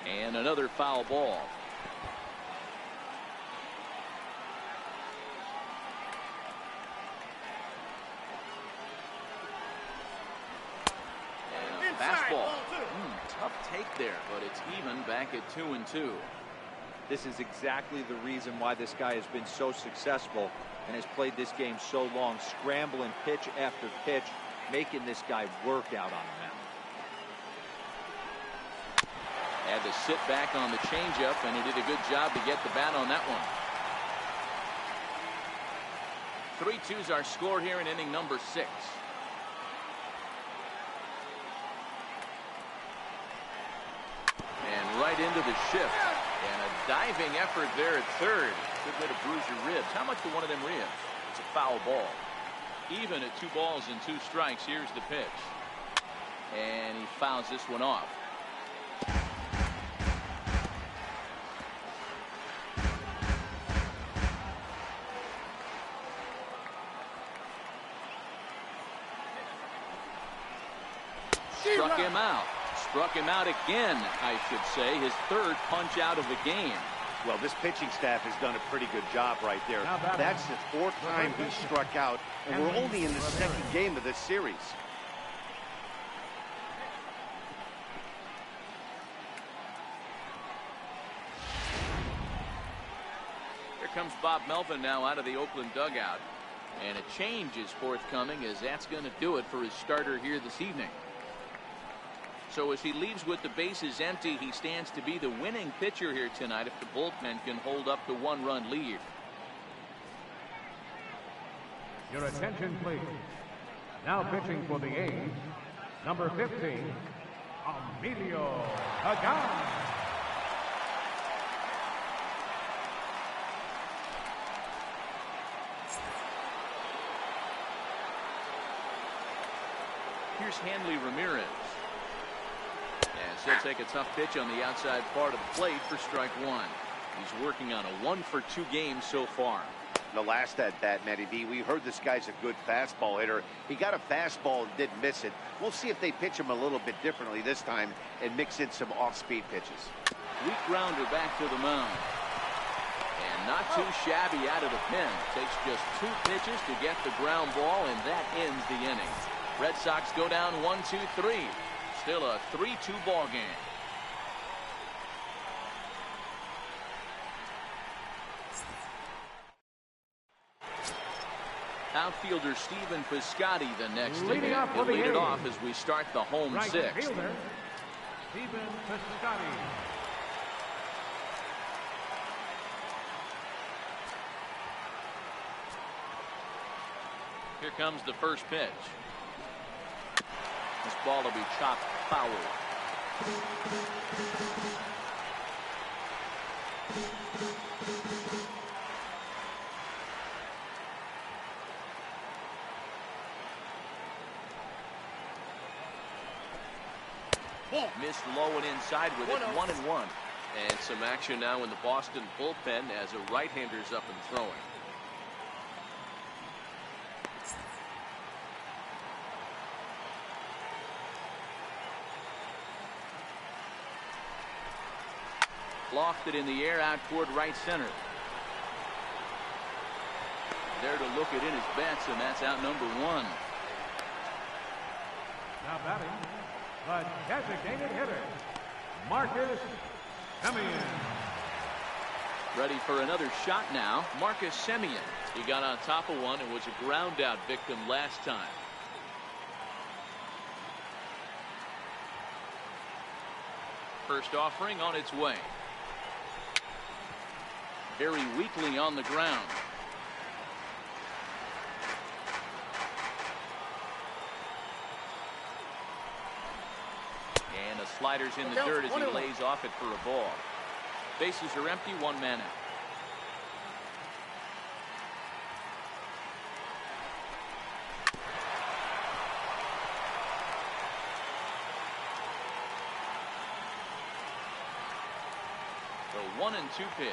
Speaker 1: And another foul ball. And a fastball. Tough take there, but it's even back at 2-2.
Speaker 3: This is exactly the reason why this guy has been so successful and has played this game so long, scrambling pitch after pitch, making this guy work out on the mound.
Speaker 1: Had to sit back on the changeup, and he did a good job to get the bat on that one. 3-2's our score here in inning number 6. And right into the shift. And a diving effort there at third. Good way to bruise your ribs. How much for one of them ribs? It's a foul ball. Even at 2 balls and 2 strikes. Here's the pitch. And he fouls this one off. Struck him out. Struck him out again, I should say. His 3rd punch out of the game.
Speaker 2: Well, this pitching staff has done a pretty good job right there. That's the 4th time he struck out, and we're only in the 2nd game of this series.
Speaker 1: Here comes Bob Melvin now out of the Oakland dugout. And a change is forthcoming, as that's going to do it for his starter here this evening. So as he leaves with the bases empty, he stands to be the winning pitcher here tonight if the bullpen can hold up the 1-run lead.
Speaker 4: Your attention, please. Now pitching for the A's, number 15, Emilio Pagan.
Speaker 1: Here's Hanley Ramirez. As he'll take a tough pitch on the outside part of the plate for strike 1. He's working on a 1-for-2 game so far.
Speaker 2: The last at bat, Matty V, we heard this guy's a good fastball hitter. He got a fastball and didn't miss it. We'll see if they pitch him a little bit differently this time and mix in some off-speed pitches.
Speaker 1: Weak grounder back to the mound. And not too shabby out of the pen. Takes just 2 pitches to get the ground ball, and that ends the inning. Red Sox go down 1-2-3. Still a 3-2 ball game. Outfielder Stephen Piscotty the next to hit. He'll lead it off as we start the home 6th.
Speaker 4: Fielder, Stephen Piscotty.
Speaker 1: Here comes the first pitch. This ball will be chopped foul. Missed low and inside with it. 1-1. And some action now in the Boston bullpen as a right-hander's up and throwing. Lofted in the air out toward right center. There to look it in his bets, and that's out number 1.
Speaker 4: Now batting, the designated hitter, Marcus Semien.
Speaker 1: Ready for another shot now. Marcus Semien. He got on top of one and was a ground out victim last time. First offering on its way. Very weakly on the ground. And the slider's in the dirt as he lays off it for a ball. Bases are empty, 1 man out. The 1-2 pitch.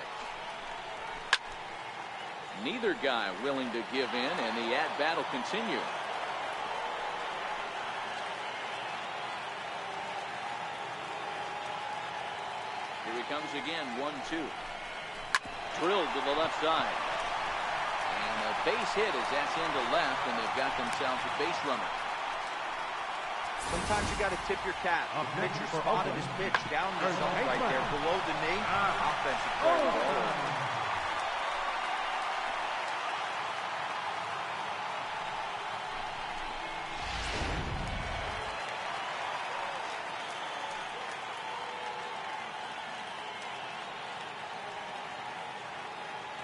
Speaker 1: Neither guy willing to give in, and the at-bat will continue. Here he comes again, 1-2. Drilled to the left side. And a base hit as that's into left, and they've got themselves a base runner.
Speaker 3: Sometimes you got to tip your cap. The pitcher spotted his pitch down the zone right there, below the knee. Offensive play all over.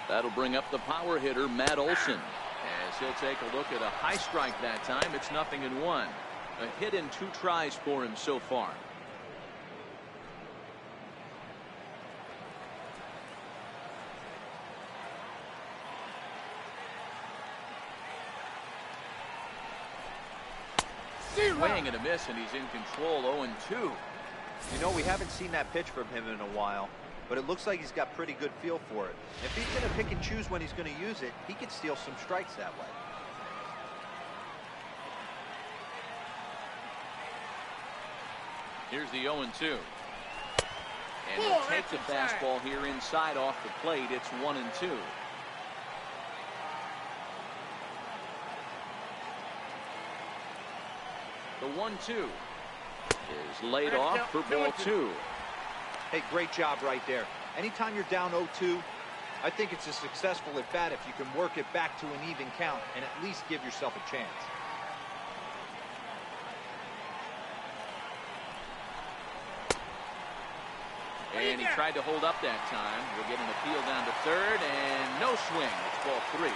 Speaker 3: That'll bring up the power hitter, Matt Olson, as
Speaker 1: As he'll take a look at a high strike that time. It's 0-1. A hit in 2 tries for him so far. Swing and a miss, and he's in control. 0-2.
Speaker 3: You know, we haven't seen that pitch from him in a while, but it looks like he's got pretty good feel for it. If he's going to pick and choose when he's going to use it, he could steal some strikes that way.
Speaker 1: Here's the 0-2. And he'll take the fastball here inside off the plate. It's 1-2. The 1-2 is laid off for ball 2.
Speaker 3: Hey, great job right there. Anytime you're down 0-2, I think it's a successful at bat if you can work it back to an even count and at least give yourself a chance.
Speaker 1: And he tried to hold up that time. We'll get an appeal down to third, and no swing. It's ball 3.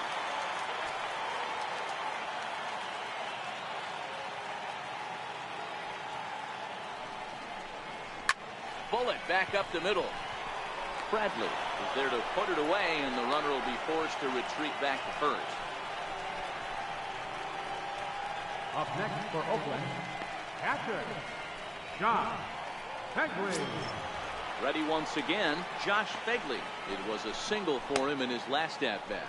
Speaker 1: Bullet back up the middle. Bradley is there to put it away, and the runner will be forced to retreat back to first.
Speaker 4: Up next for Oakland, catcher, Josh Begley.
Speaker 1: Ready once again, Josh Begley. It was a single for him in his last at-bat.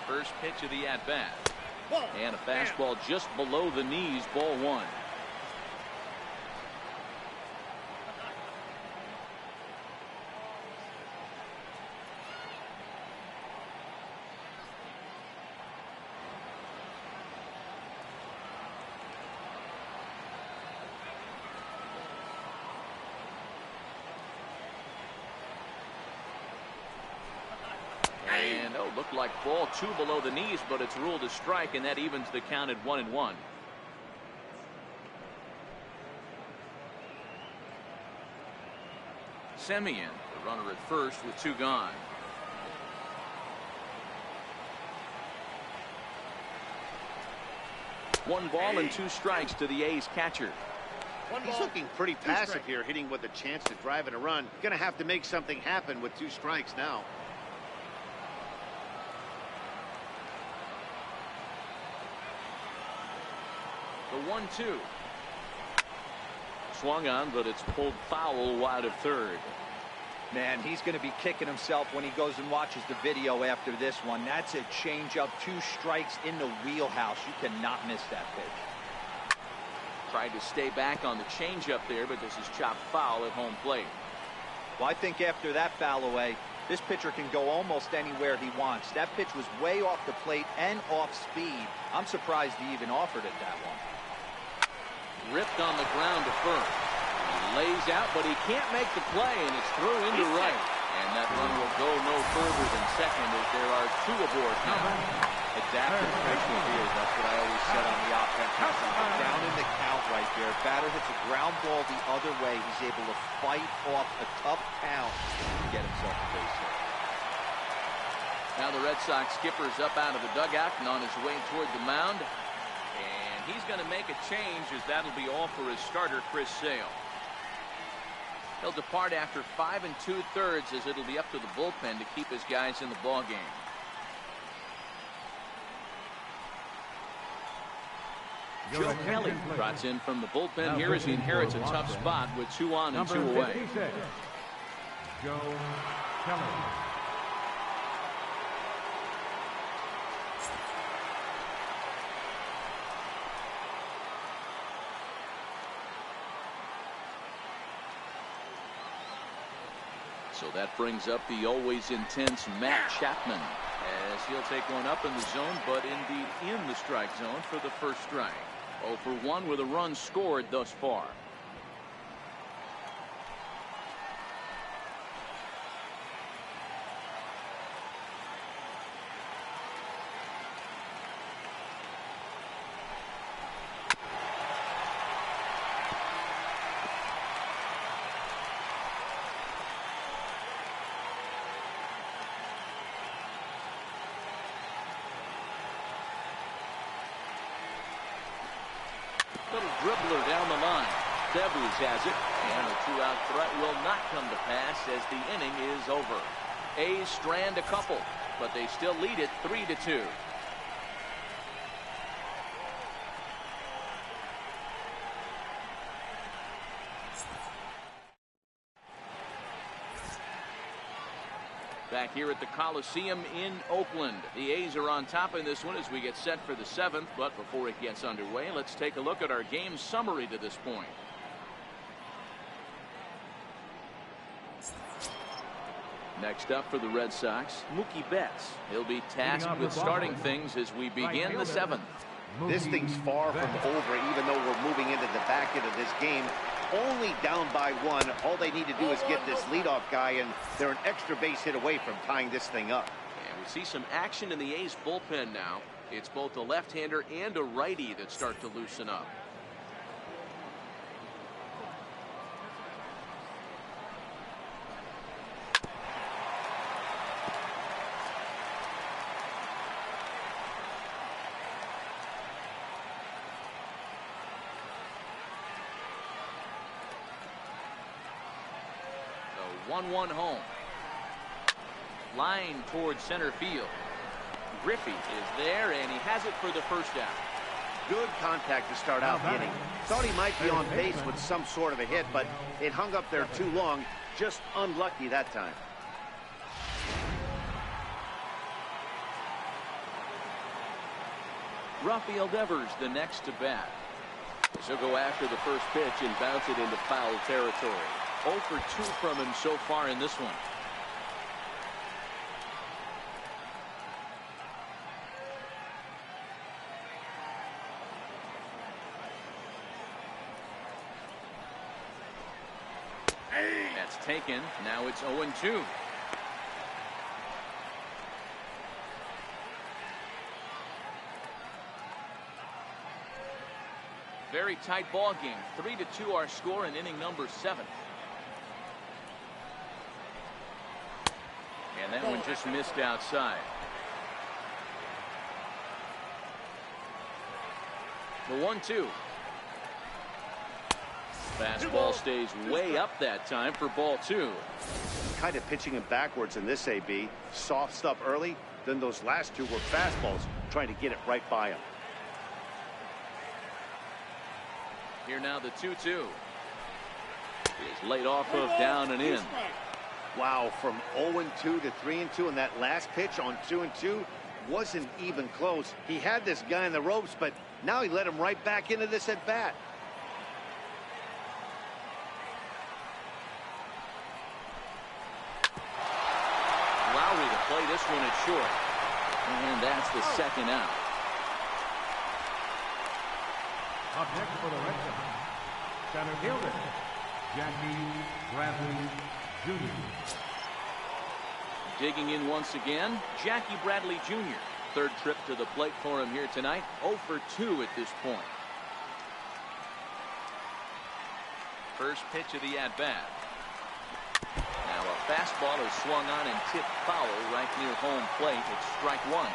Speaker 1: First pitch of the at-bat. And a fastball just below the knees, ball 1. And looked like ball 2 below the knees, but it's ruled a strike, and that evens the count at 1-1. Semien, the runner at first with 2 gone. One ball and 2 strikes to the A's catcher.
Speaker 2: He's looking pretty passive here, hitting with a chance to drive in a run. Gonna have to make something happen with 2 strikes now.
Speaker 1: The 1-2. Swung on, but it's pulled foul wide of third.
Speaker 3: Man, he's going to be kicking himself when he goes and watches the video after this one. That's a changeup, 2 strikes in the wheelhouse. You cannot miss that pitch.
Speaker 1: Tried to stay back on the changeup there, but this is chopped foul at home plate.
Speaker 3: Well, I think after that foul away, this pitcher can go almost anywhere he wants. That pitch was way off the plate and off speed. I'm surprised he even offered it that one.
Speaker 1: Ripped on the ground to first. He lays out, but he can't make the play, and it's thrown into right. And that run will go no further than second as there are 2 aboard now.
Speaker 3: Adaptive pressure here. That's what I always said on the offensive side. Down in the count right there. Batter hits a ground ball the other way. He's able to fight off a tough count to get himself a base hit.
Speaker 1: Now the Red Sox skipper's up out of the dugout and on his way toward the mound. And he's going to make a change, as that'll be all for his starter, Chris Sale. He'll depart after 5 2/3, as it'll be up to the bullpen to keep his guys in the ballgame. Joe Kelly trots in from the bullpen here as he inherits a tough spot with 2 on and 2 away.
Speaker 4: 56, Joe Kelly.
Speaker 1: So that brings up the always intense Matt Chapman, as he'll take one up in the zone, but indeed in the strike zone for the first strike. 0 for 1 with a run scored thus far. Little dribbler down the line. Devers has it, and the two-out threat will not come to pass as the inning is over. A's strand a couple, but they still lead it 3-2. Back here at the Coliseum in Oakland. The A's are on top in this one as we get set for the 7th. But before it gets underway, let's take a look at our game summary to this point. Next up for the Red Sox, Mookie Betts. He'll be tasked with starting things as we begin the 7th.
Speaker 2: This thing's far from over, even though we're moving into the back end of this game. Only down by 1. All they need to do is get this leadoff guy, and they're an extra base hit away from tying this thing up.
Speaker 1: And we see some action in the A's bullpen now. It's both a left-hander and a righty that start to loosen up. The 1-1 home. Line towards center field. Griffey is there, and he has it for the first out.
Speaker 2: Good contact to start out the inning. Thought he might be on base with some sort of a hit, but it hung up there too long. Just unlucky that time.
Speaker 1: Rafael Devers the next to bat. He'll go after the first pitch and bounce it into foul territory. 0 for 2 from him so far in this one. That's taken. Now it's 0-2. Very tight ball game. 3-2 our score in inning number 7. And that one just missed outside. The 1-2. Fastball stays way up that time for ball 2.
Speaker 2: Kind of pitching him backwards in this AB. Soft stuff early, then those last 2 were fastballs, trying to get it right by him.
Speaker 1: Here now the 2-2. Is laid off of down and in.
Speaker 2: Wow, from 0-2 to 3-2, and that last pitch on 2-2 wasn't even close. He had this guy in the ropes, but now he let him right back into this at bat.
Speaker 1: Lowry to play this one at short, and that's the second out.
Speaker 4: Up next for the Red Sox, center fielder, Jackie Bradley Jr.
Speaker 1: Digging in once again, Jackie Bradley Jr. Third trip to the plate for him here tonight. 0 for 2 at this point. First pitch of the at-bat. Now a fastball is swung on and tipped foul right near home plate. It's strike 1.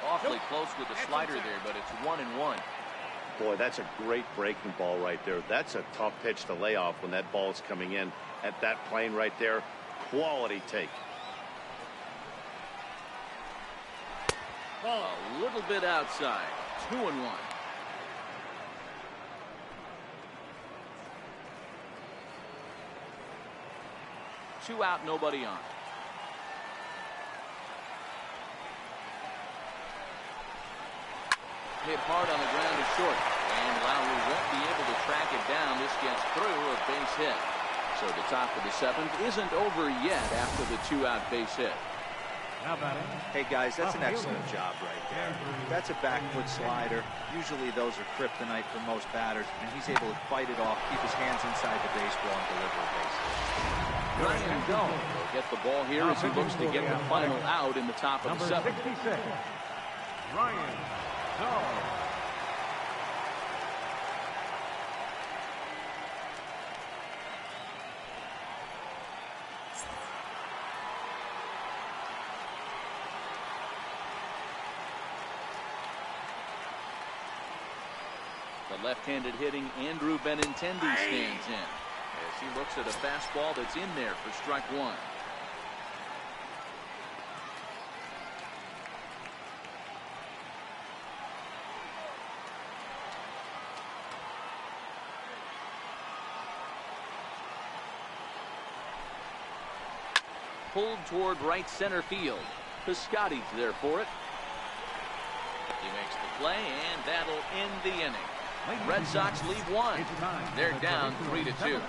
Speaker 1: Awfully close with the slider there, but it's 1-1.
Speaker 2: Boy, that's a great breaking ball right there. That's a tough pitch to lay off when that ball's coming in at that plane right there. Quality take.
Speaker 1: A little bit outside. 2-1. Two out, nobody on. Hit hard on the ground to short, and Lowry won't be able to track it down. This gets through a base hit. So the top of the 7th isn't over yet after the 2-out base hit.
Speaker 3: Hey guys, that's an excellent job right there. That's a back foot slider. Usually those are kryptonite for most batters, and he's able to fight it off, keep his hands inside the baseball, and deliver a base hit.
Speaker 1: Ryan Dahl will get the ball here as he looks to get the final out in the top of the 7th.
Speaker 4: 66, Ryan Dahl.
Speaker 1: The left-handed hitting Andrew Benintendi stands in as he looks at a fastball that's in there for strike one. Pulled toward right center field. Piscotty's there for it. He makes the play, and that'll end the inning. Red Sox lead one. They're down 3-2.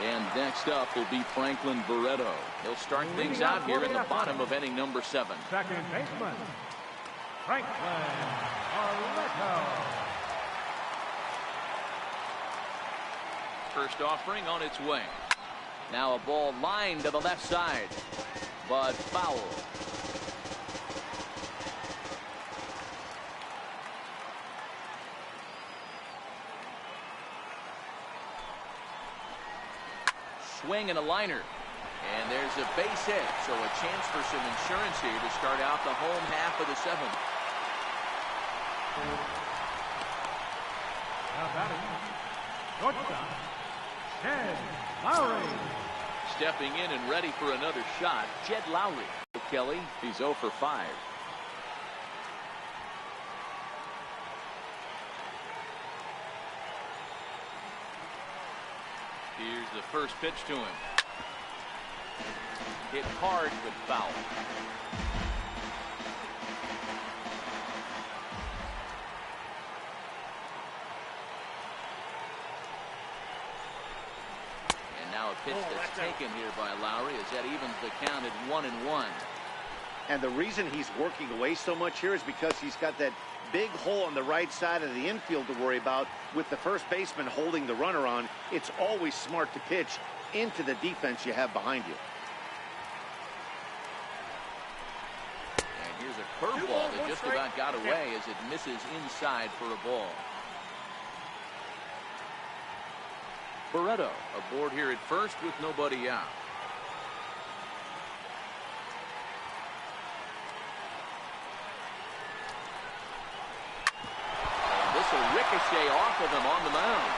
Speaker 1: And next up will be Franklin Barreto. He'll start things out here in the bottom of inning number 7.
Speaker 4: Second baseman, Franklin Barreto.
Speaker 1: First offering on its way. Now a ball lined to the left side, but foul. Swing and a liner. And there's a base hit, so a chance for some insurance here to start out the home half of the 7th.
Speaker 4: Now batting, shortstop, Jed Lowry.
Speaker 1: Stepping in and ready for another shot, Jed Lowry. Kelly, he's 0 for 5. Here's the first pitch to him. Hit hard but foul. And now a pitch that's taken here by Lowry as that evens the count at 1-1.
Speaker 2: And the reason he's working away so much here is because he's got that big hole on the right side of the infield to worry about. With the first baseman holding the runner on, it's always smart to pitch into the defense you have behind you.
Speaker 1: And here's a curveball that just about got away as it misses inside for a ball. Barreto aboard here at first with nobody out. A ricochet off of him on the mound.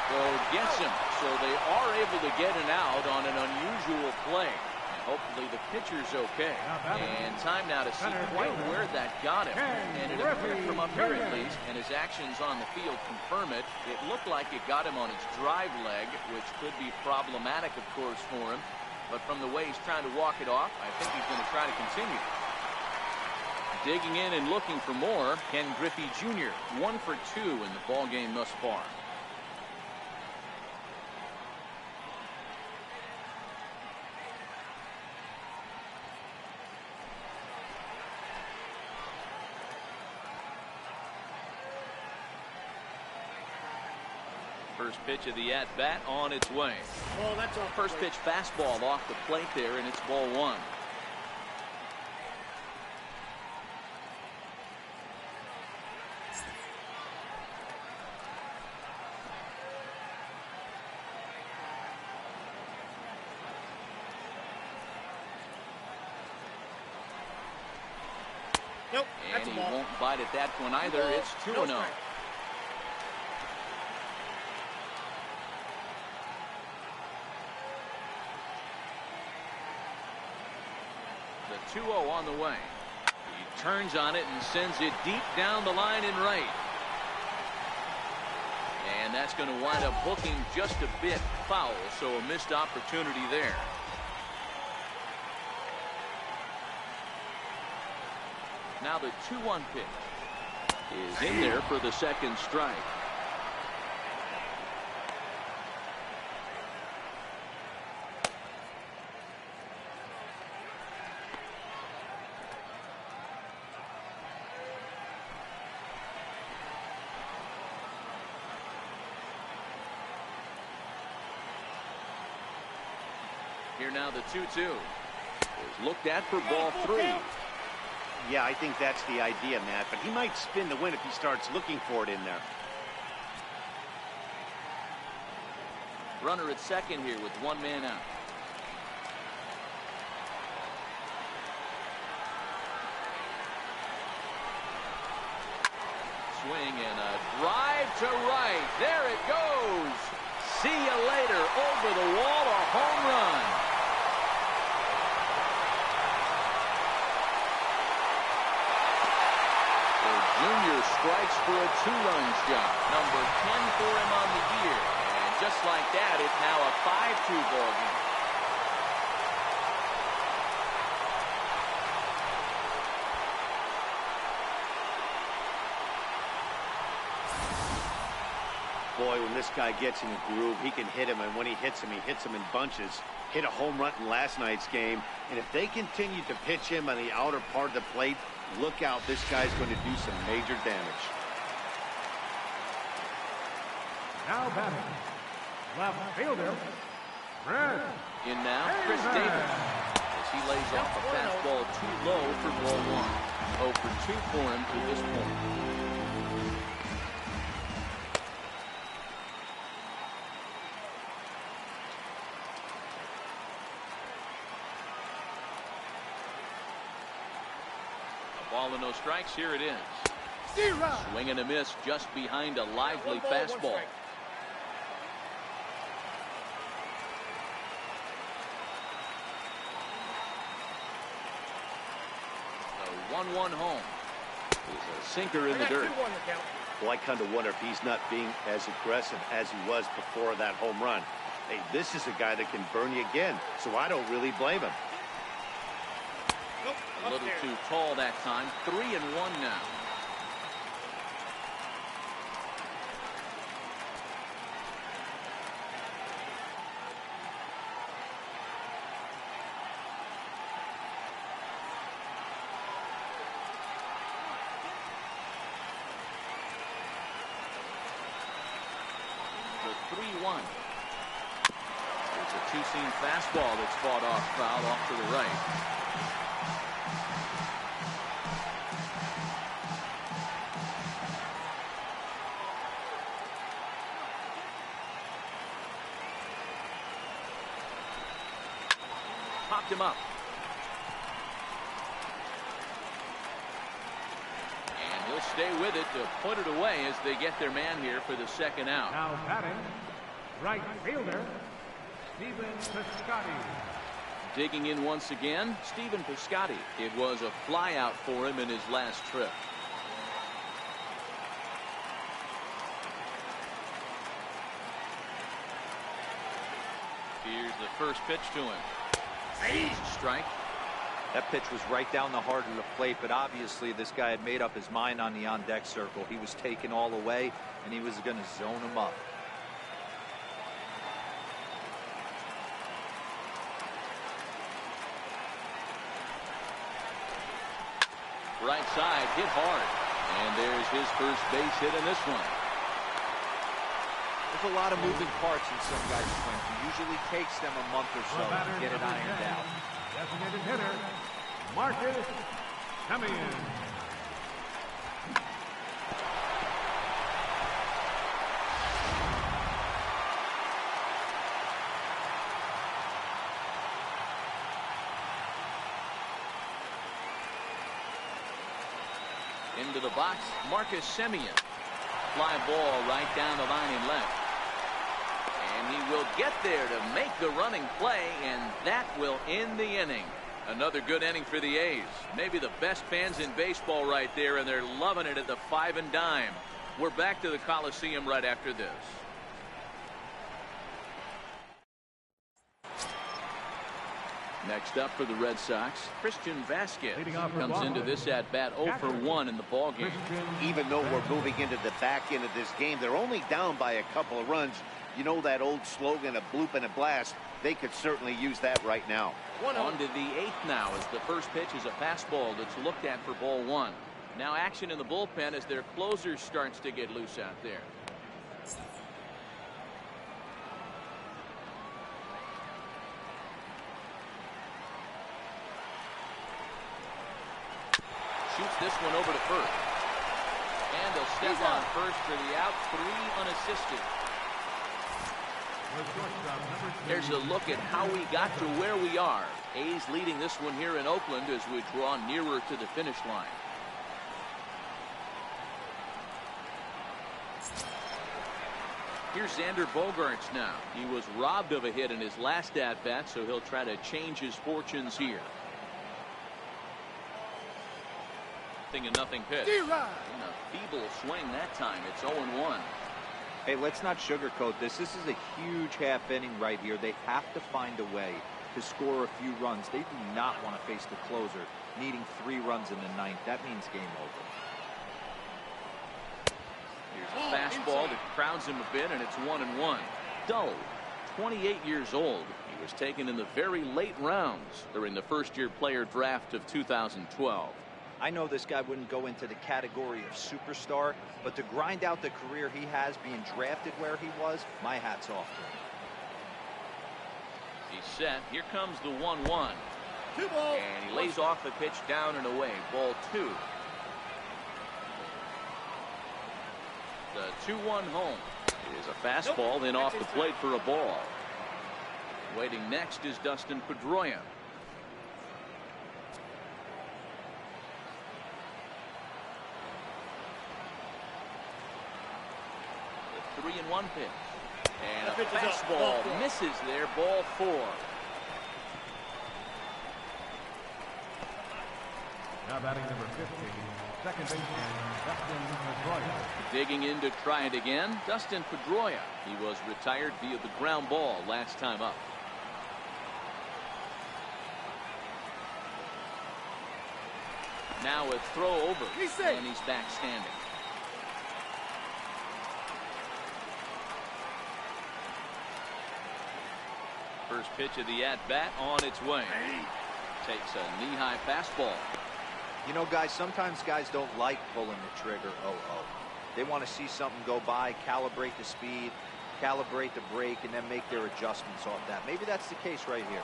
Speaker 1: So gets him. So they are able to get an out on an unusual play. And hopefully the pitcher's okay. And time now to see quite where that got him. And it appeared from up here at least, and his actions on the field confirm it. It looked like it got him on his drive leg, which could be problematic, of course, for him. But from the way he's trying to walk it off, I think he's going to try to continue. Digging in and looking for more, Ken Griffey Jr. 1 for 2 in the ball game thus far. First pitch of the at-bat on its way.
Speaker 5: Oh, that's off.
Speaker 1: First pitch fastball off the plate there, and it's ball 1.
Speaker 5: Nope,
Speaker 1: And
Speaker 5: that's a
Speaker 1: he
Speaker 5: ball.
Speaker 1: won't bite at that one either. It's 2-0.
Speaker 5: No.
Speaker 1: The 2-0 on the way. He turns on it and sends it deep down the line in right. And that's going to wind up hooking just a bit foul, so a missed opportunity there. Now the 2-1 pitch is in there for the second strike. Here now the 2-2 is looked at for ball 3.
Speaker 2: Yeah, I think that's the idea, Matt, but he might spin the win if he starts looking for it in there.
Speaker 1: Runner at second here with 1 man out. swing and a drive to right. There it goes. See you later. Over the wall, a home run. The junior strikes for a 2-run shot. Number 10 for him on the year. And just like that, it's now a 5-2 ball game.
Speaker 2: Boy, when this guy gets in a groove, he can hit him, and when he hits him in bunches. Hit a home run in last night's game, and if they continue to pitch him on the outer part of the plate, look out, this guy's going to do some major damage.
Speaker 4: Now batting, left fielder, Red.
Speaker 1: In now, Chris Davis, as he lays off a fastball too low for ball 1. 0 for 2 for him to this point. Ball and no strikes. Here it is. Swing and a miss just behind a lively fastball. The 1-1 home. Is a sinker in the dirt.
Speaker 2: Well, I kind of wonder if he's not being as aggressive as he was before that home run. Hey, this is a guy that can burn you again, so I don't really blame him.
Speaker 1: A little too tall that time. 3-1 now. The 3-1. It's a two-seam fastball that's fought off foul off to the right. Popped him up. And he'll stay with it to put it away as they get their man here for the second out.
Speaker 4: Now batting, right fielder, Stephen Piscotty.
Speaker 1: Digging in once again, Stephen Piscotty. It was a fly out for him in his last trip. Here's the first pitch to him. Strike.
Speaker 3: That pitch was right down the heart of the plate, but obviously this guy had made up his mind on the on-deck circle. He was taken all away, and he was going to zone him up.
Speaker 1: Right side, hit hard. And there's his first base hit in this one.
Speaker 3: There's a lot of moving parts in some guys' swings. It usually takes them a month or so to get it ironed out.
Speaker 4: Designated hitter, Marcus Semien.
Speaker 1: Into the box, Marcus Semien. Fly ball right down the line and left. And he will get there to make the running play, and that will end the inning. Another good inning for the A's. Maybe the best fans in baseball right there, and they're loving it at the 5 and dime. We're back to the Coliseum right after this. Next up for the Red Sox, Christian Vasquez comes into this at bat 0 for 1 in the ball game.
Speaker 2: Even though we're moving into the back end of this game, they're only down by a couple of runs. You know that old slogan, a bloop and a blast. They could certainly use that right now.
Speaker 1: On to the 8th now, as the first pitch is a fastball that's looked at for ball 1. Now action in the bullpen as their closer starts to get loose out there. Shoots this one over to first. And they'll step on first for the out. 3 unassisted. There's a look at how we got to where we are. A's leading this one here in Oakland as we draw nearer to the finish line. Here's Xander Bogaerts now. He was robbed of a hit in his last at-bat, so he'll try to change his fortunes here. 0-0 pitch. And a feeble swing that time. It's 0-1.
Speaker 3: Hey, let's not sugarcoat this. This is a huge half inning right here. They have to find a way to score a few runs. They do not want to face the closer, needing 3 runs in the 9th. That means game over.
Speaker 1: Here's a fastball that crowds him a bit, and it's 1-1. Dull, 28 years old. He was taken in the very late rounds during the first-year player draft of 2012.
Speaker 3: I know this guy wouldn't go into the category of superstar, but to grind out the career he has being drafted where he was, my hat's off to him.
Speaker 1: He's set. Here comes the 1-1. And he lays off the pitch down and away. Ball 2. The 2-1 home is a fastball, then off the plate for a ball. Waiting next is Dustin Pedroia. The 3-1 pitch. And a fastball misses there. Ball 4.
Speaker 4: Now batting number 15, second baseman Dustin Pedroia.
Speaker 1: Digging in to try it again, Dustin Pedroia. He was retired via the ground ball last time up. Now a throw over, and he's back standing. First pitch of the at-bat on its way. Takes a knee-high fastball.
Speaker 3: You know, guys, sometimes guys don't like pulling the trigger. They want to see something go by, calibrate the speed, calibrate the brake, and then make their adjustments off that. Maybe that's the case right here.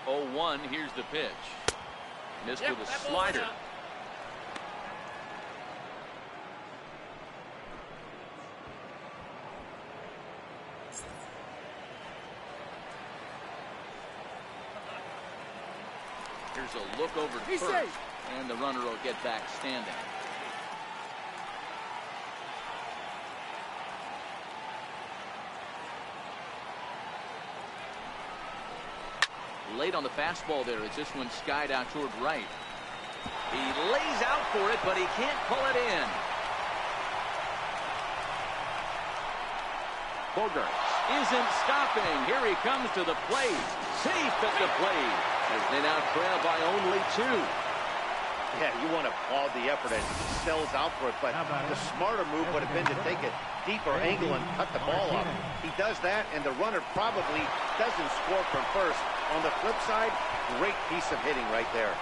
Speaker 1: 0-1, here's the pitch. Missed with a slider. Here's a look over to first, and the runner will get back standing. Late on the fastball there as this one skied out toward right. He lays out for it, but he can't pull it in. Bogaerts isn't stopping. Here he comes to the plate. Safe at the plate as they now trail by only 2.
Speaker 2: Yeah, you want to applaud the effort as he sells out for it, but the smarter move would have been to take a deeper angle and cut the ball up. He does that, and the runner probably doesn't score from first. On the flip side, great piece of hitting right there.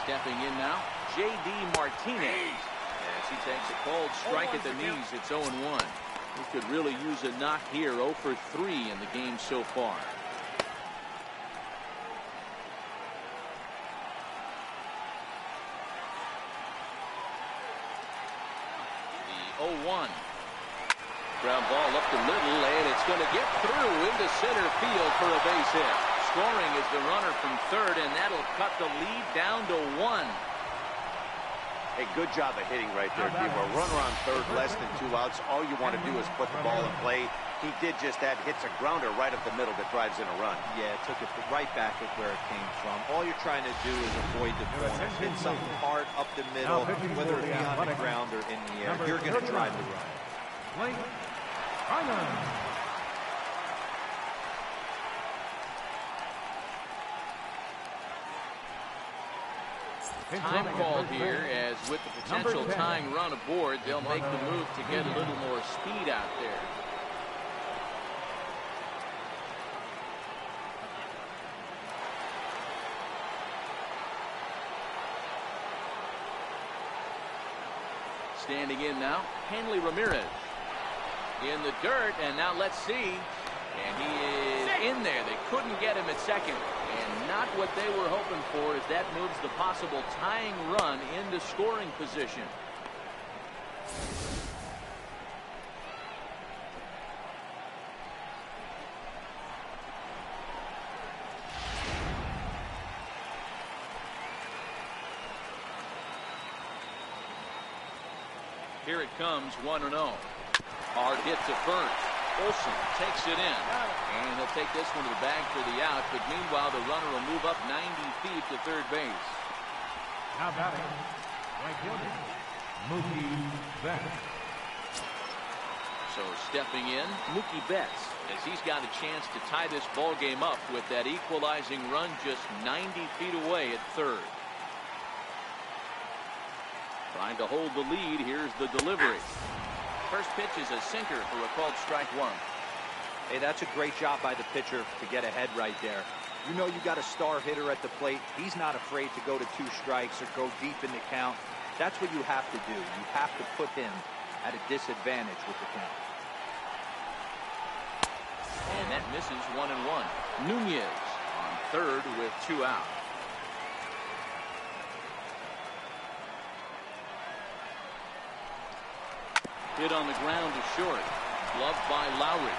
Speaker 1: Stepping in now, J.D. Martinez. As he takes a cold strike at the knees, it's 0-1. He could really use a knock here. 0 for 3 in the game so far. The 0-1. Ground ball up the middle, and it's going to get through into center field for a base hit. Scoring is the runner from third, and that'll cut the lead down to 1.
Speaker 2: A good job of hitting right there. If you have a runner on third, less than 2 outs, all you want to do is put the ball in play. He did just that. Hits a grounder right up the middle that drives in a run.
Speaker 3: Yeah, took it right back at where it came from. All you're trying to do is avoid the corner. Hit something hard up the middle, whether it be on the ground or in the air. You're going to drive the run.
Speaker 1: Time called here, as with the potential tying run aboard, they'll make the move to get a little more speed out there. Standing in now, Hanley Ramirez. In the dirt, and now let's see. And he is in there. They couldn't get him at second. And not what they were hoping for, as that moves the possible tying run into scoring position. Here it comes, 1-0. Hard hit to first. Olsen takes it in. And he'll take this one to the bag for the out. But meanwhile, the runner will move up 90 feet to third base.
Speaker 4: Now batting, right fielder, Mookie Betts.
Speaker 1: So stepping in, Mookie Betts, as he's got a chance to tie this ball game up with that equalizing run just 90 feet away at third. Trying to hold the lead. Here's the delivery. First pitch is a sinker for a called strike one.
Speaker 3: Hey, that's a great job by the pitcher to get ahead right there. You know you got a star hitter at the plate. He's not afraid to go to 2 strikes or go deep in the count. That's what you have to do. You have to put him at a disadvantage with the count.
Speaker 1: And that misses 1-1. Nunez on third with 2 out. Hit on the ground to short. Gloved by Lowry.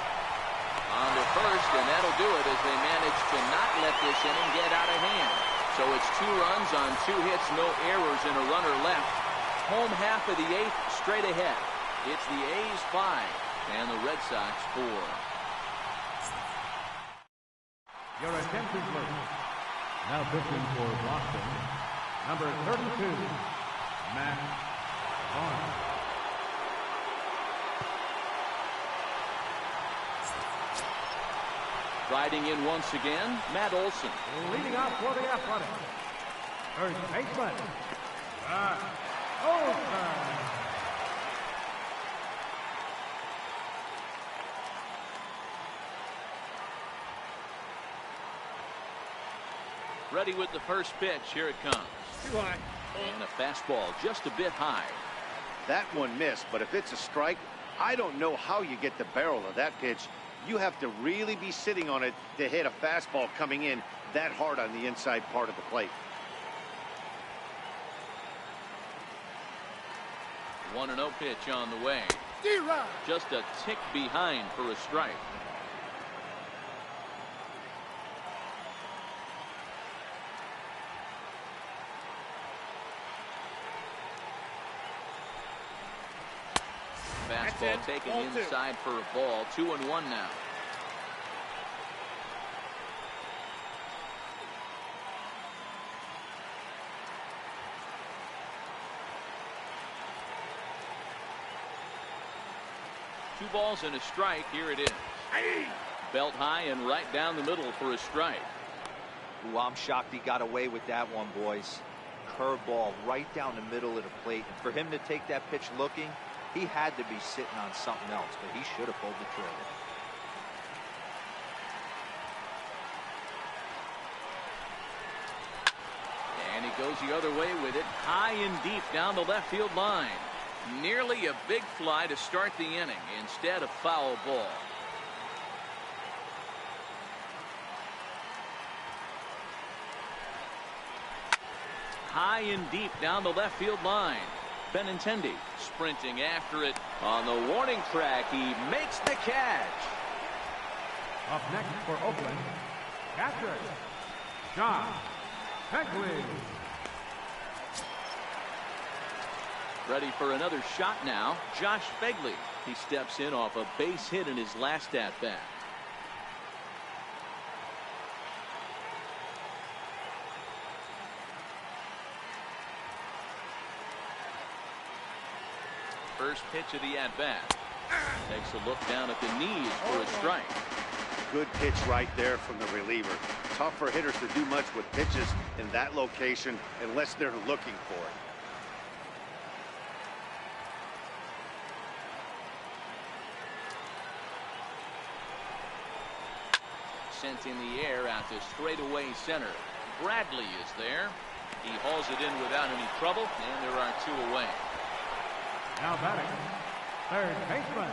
Speaker 1: On to first, and that'll do it as they manage to not let this inning get out of hand. So it's 2 runs on 2 hits, no errors, and a runner left. Home half of the 8th, straight ahead. It's the A's 5 and the Red Sox 4.
Speaker 4: Your attention, please. Now pitching for Boston, number 32, Matt Barnes.
Speaker 1: Riding in once again, Matt Olson.
Speaker 4: Leading off for the Athletics, first baseman, Oakland.
Speaker 1: Ready with the first pitch. Here it comes.
Speaker 5: Too high.
Speaker 1: And a fastball just a bit high.
Speaker 2: That one missed, but if it's a strike, I don't know how you get the barrel of that pitch. You have to really be sitting on it to hit a fastball coming in that hard on the inside part of the plate.
Speaker 1: 1-0 pitch on the way. Just a tick behind for a strike. Fastball taken inside for a ball. 2-1 now. Two balls and a strike. Here it is. Belt high and right down the middle for a strike.
Speaker 3: Ooh, I'm shocked he got away with that one, boys. Curveball right down the middle of the plate. And for him to take that pitch looking, he had to be sitting on something else, but he should have pulled the trigger.
Speaker 1: And he goes the other way with it, high and deep down the left field line. Nearly a big fly to start the inning. Instead, a foul ball. High and deep down the left field line. Benintendi sprinting after it on the warning track. He makes the catch.
Speaker 4: Up next for Oakland, catcher, John Begley.
Speaker 1: Ready for another shot now. Josh Begley. He steps in off a base hit in his last at-bat. First pitch of the at-bat. Takes a look down at the knees for a strike.
Speaker 2: Good pitch right there from the reliever. Tough for hitters to do much with pitches in that location unless they're looking for it.
Speaker 1: Sent in the air out to straightaway center. Bradley is there. He hauls it in without any trouble, and there are 2 away.
Speaker 4: Now batting, third baseman,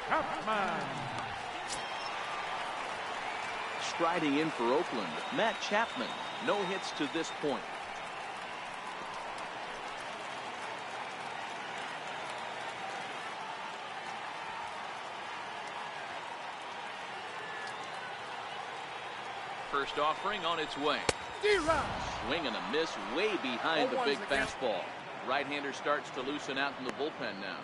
Speaker 4: Chapman.
Speaker 1: Striding in for Oakland, Matt Chapman. No hits to this point. First offering on its way. Swing and a miss way behind the big fastball. Right-hander starts to loosen out in the bullpen now.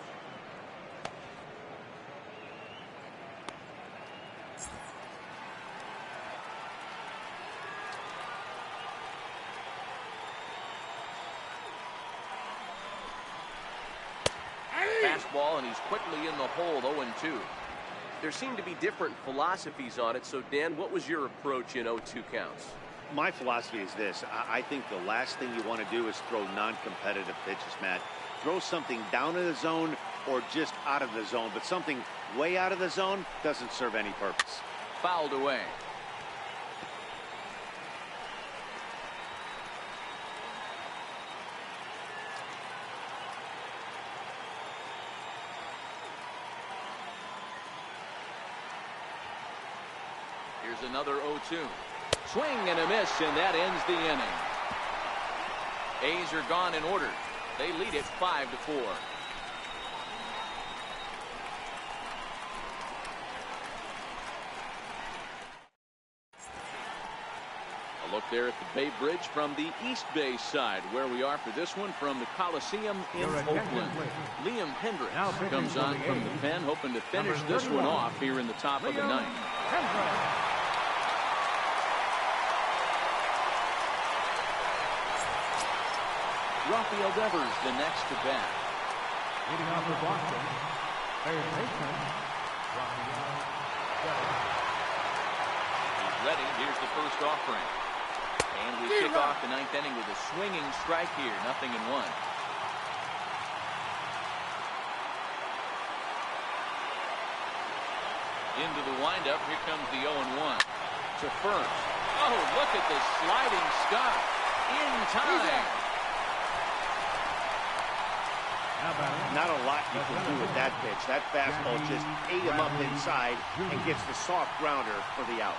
Speaker 1: Fastball, and he's quickly in the hole, 0-2.
Speaker 6: There seem to be different philosophies on it. So, Dan, what was your approach in 0-2 counts?
Speaker 2: My philosophy is this. I think the last thing you want to do is throw non-competitive pitches, Matt. Throw something down in the zone or just out of the zone, but something way out of the zone doesn't serve any purpose.
Speaker 1: Fouled away. Here's another 0-2. Swing and a miss, and that ends the inning. A's are gone in order. They lead it 5-4. A look there at the Bay Bridge from the East Bay side, where we are for this one from the Coliseum in Oakland. Liam Hendricks comes on from the pen, hoping to finish this one off here in the top of the ninth. Rafael Devers, the next to bat.
Speaker 4: Leading off for Boston, third baseman, Rafael Devers.
Speaker 1: He's ready. Here's the first offering. And we kick off the ninth inning with a swinging strike here. 0-1. Into the windup. Here comes the 0-1. To first. Oh, look at the sliding stop. In time.
Speaker 2: Not a lot you can do with that pitch. That fastball just ate him up inside and gets the soft grounder for the out.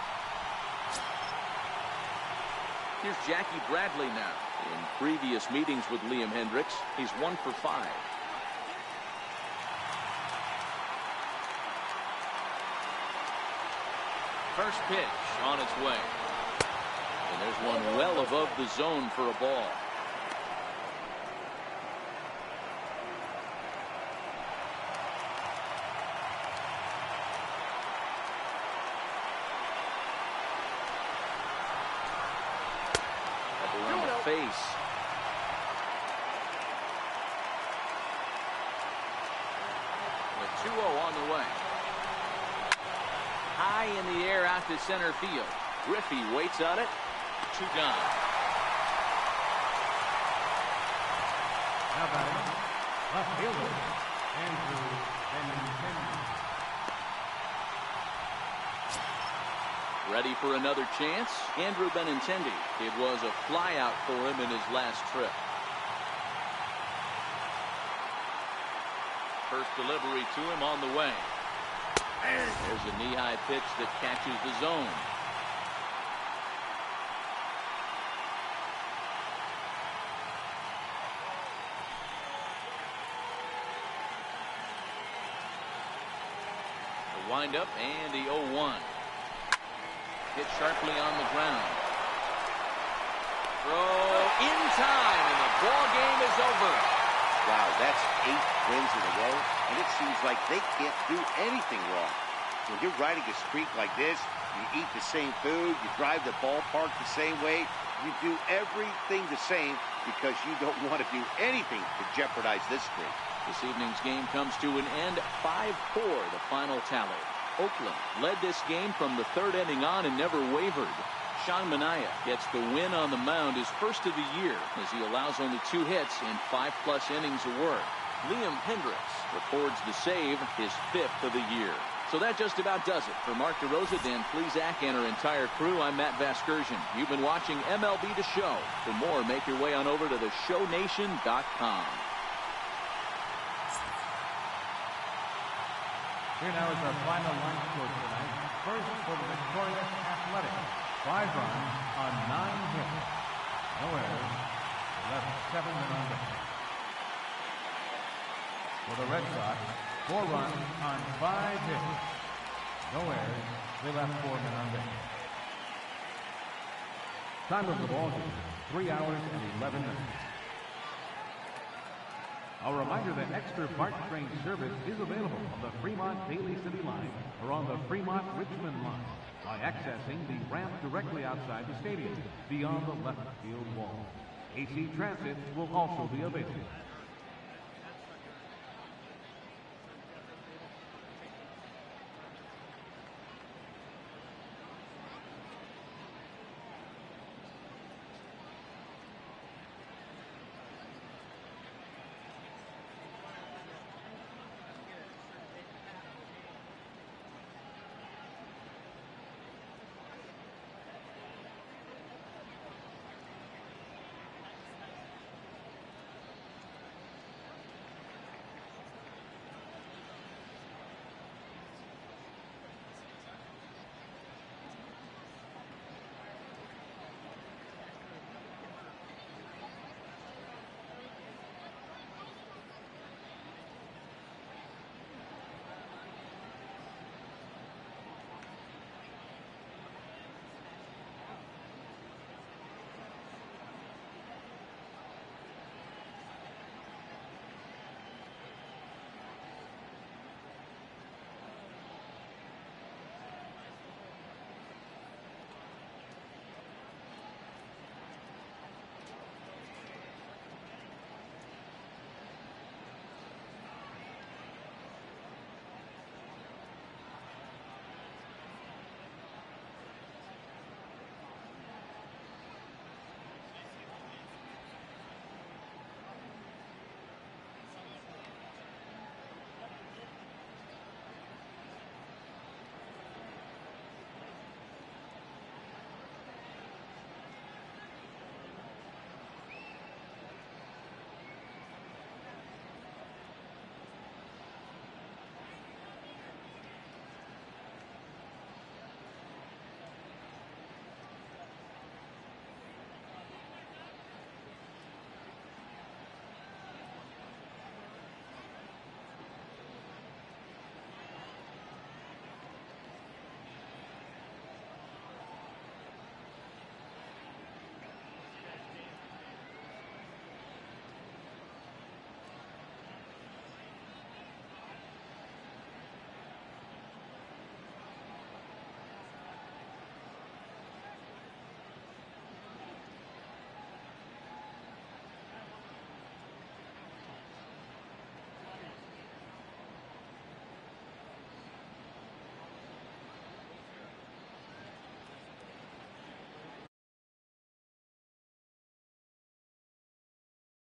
Speaker 1: Here's Jackie Bradley now. In previous meetings with Liam Hendricks, he's 1 for 5. First pitch on its way. And there's one well above the zone for a ball. Around the face. The 2-0 on the way. High in the air out to center field. Griffey waits on it. 2 gone.
Speaker 4: Now batting, left fielder, Andrew Benintendi.
Speaker 1: Ready for another chance? Andrew Benintendi. It was a flyout for him in his last trip. First delivery to him on the way. There's a knee-high pitch that catches the zone. The windup and the 0-1. Hit sharply on the ground. Throw in time, and the ball game is over.
Speaker 2: Wow, that's 8 wins in a row, and it seems like they can't do anything wrong. When you're riding a streak like this, you eat the same food, you drive the ballpark the same way, you do everything the same because you don't want to do anything to jeopardize this streak.
Speaker 1: This evening's game comes to an end, 5-4, the final tally. Oakland led this game from the 3rd inning on and never wavered. Sean Manaea gets the win on the mound, his first of the year, as he allows only 2 hits in 5+ innings of work. Liam Hendricks records the save, his 5th of the year. So that just about does it. For Mark DeRosa, Dan Plesac, and our entire crew, I'm Matt Vasgersian. You've been watching MLB The Show. For more, make your way on over to theshownation.com.
Speaker 4: Here now is our final line score tonight. First for the victorious Athletics. 5 runs on 9 hits. No errors. They left 7 men on base. For the Red Sox, 4 runs on 5 hits. No errors. They left 4 men on base. Time of the ball game, 3 hours and 11 minutes. A reminder that extra parts train service is available on the Fremont Daly City line or on the Fremont Richmond line by accessing the ramp directly outside the stadium beyond the left field wall. AC Transit will also be available.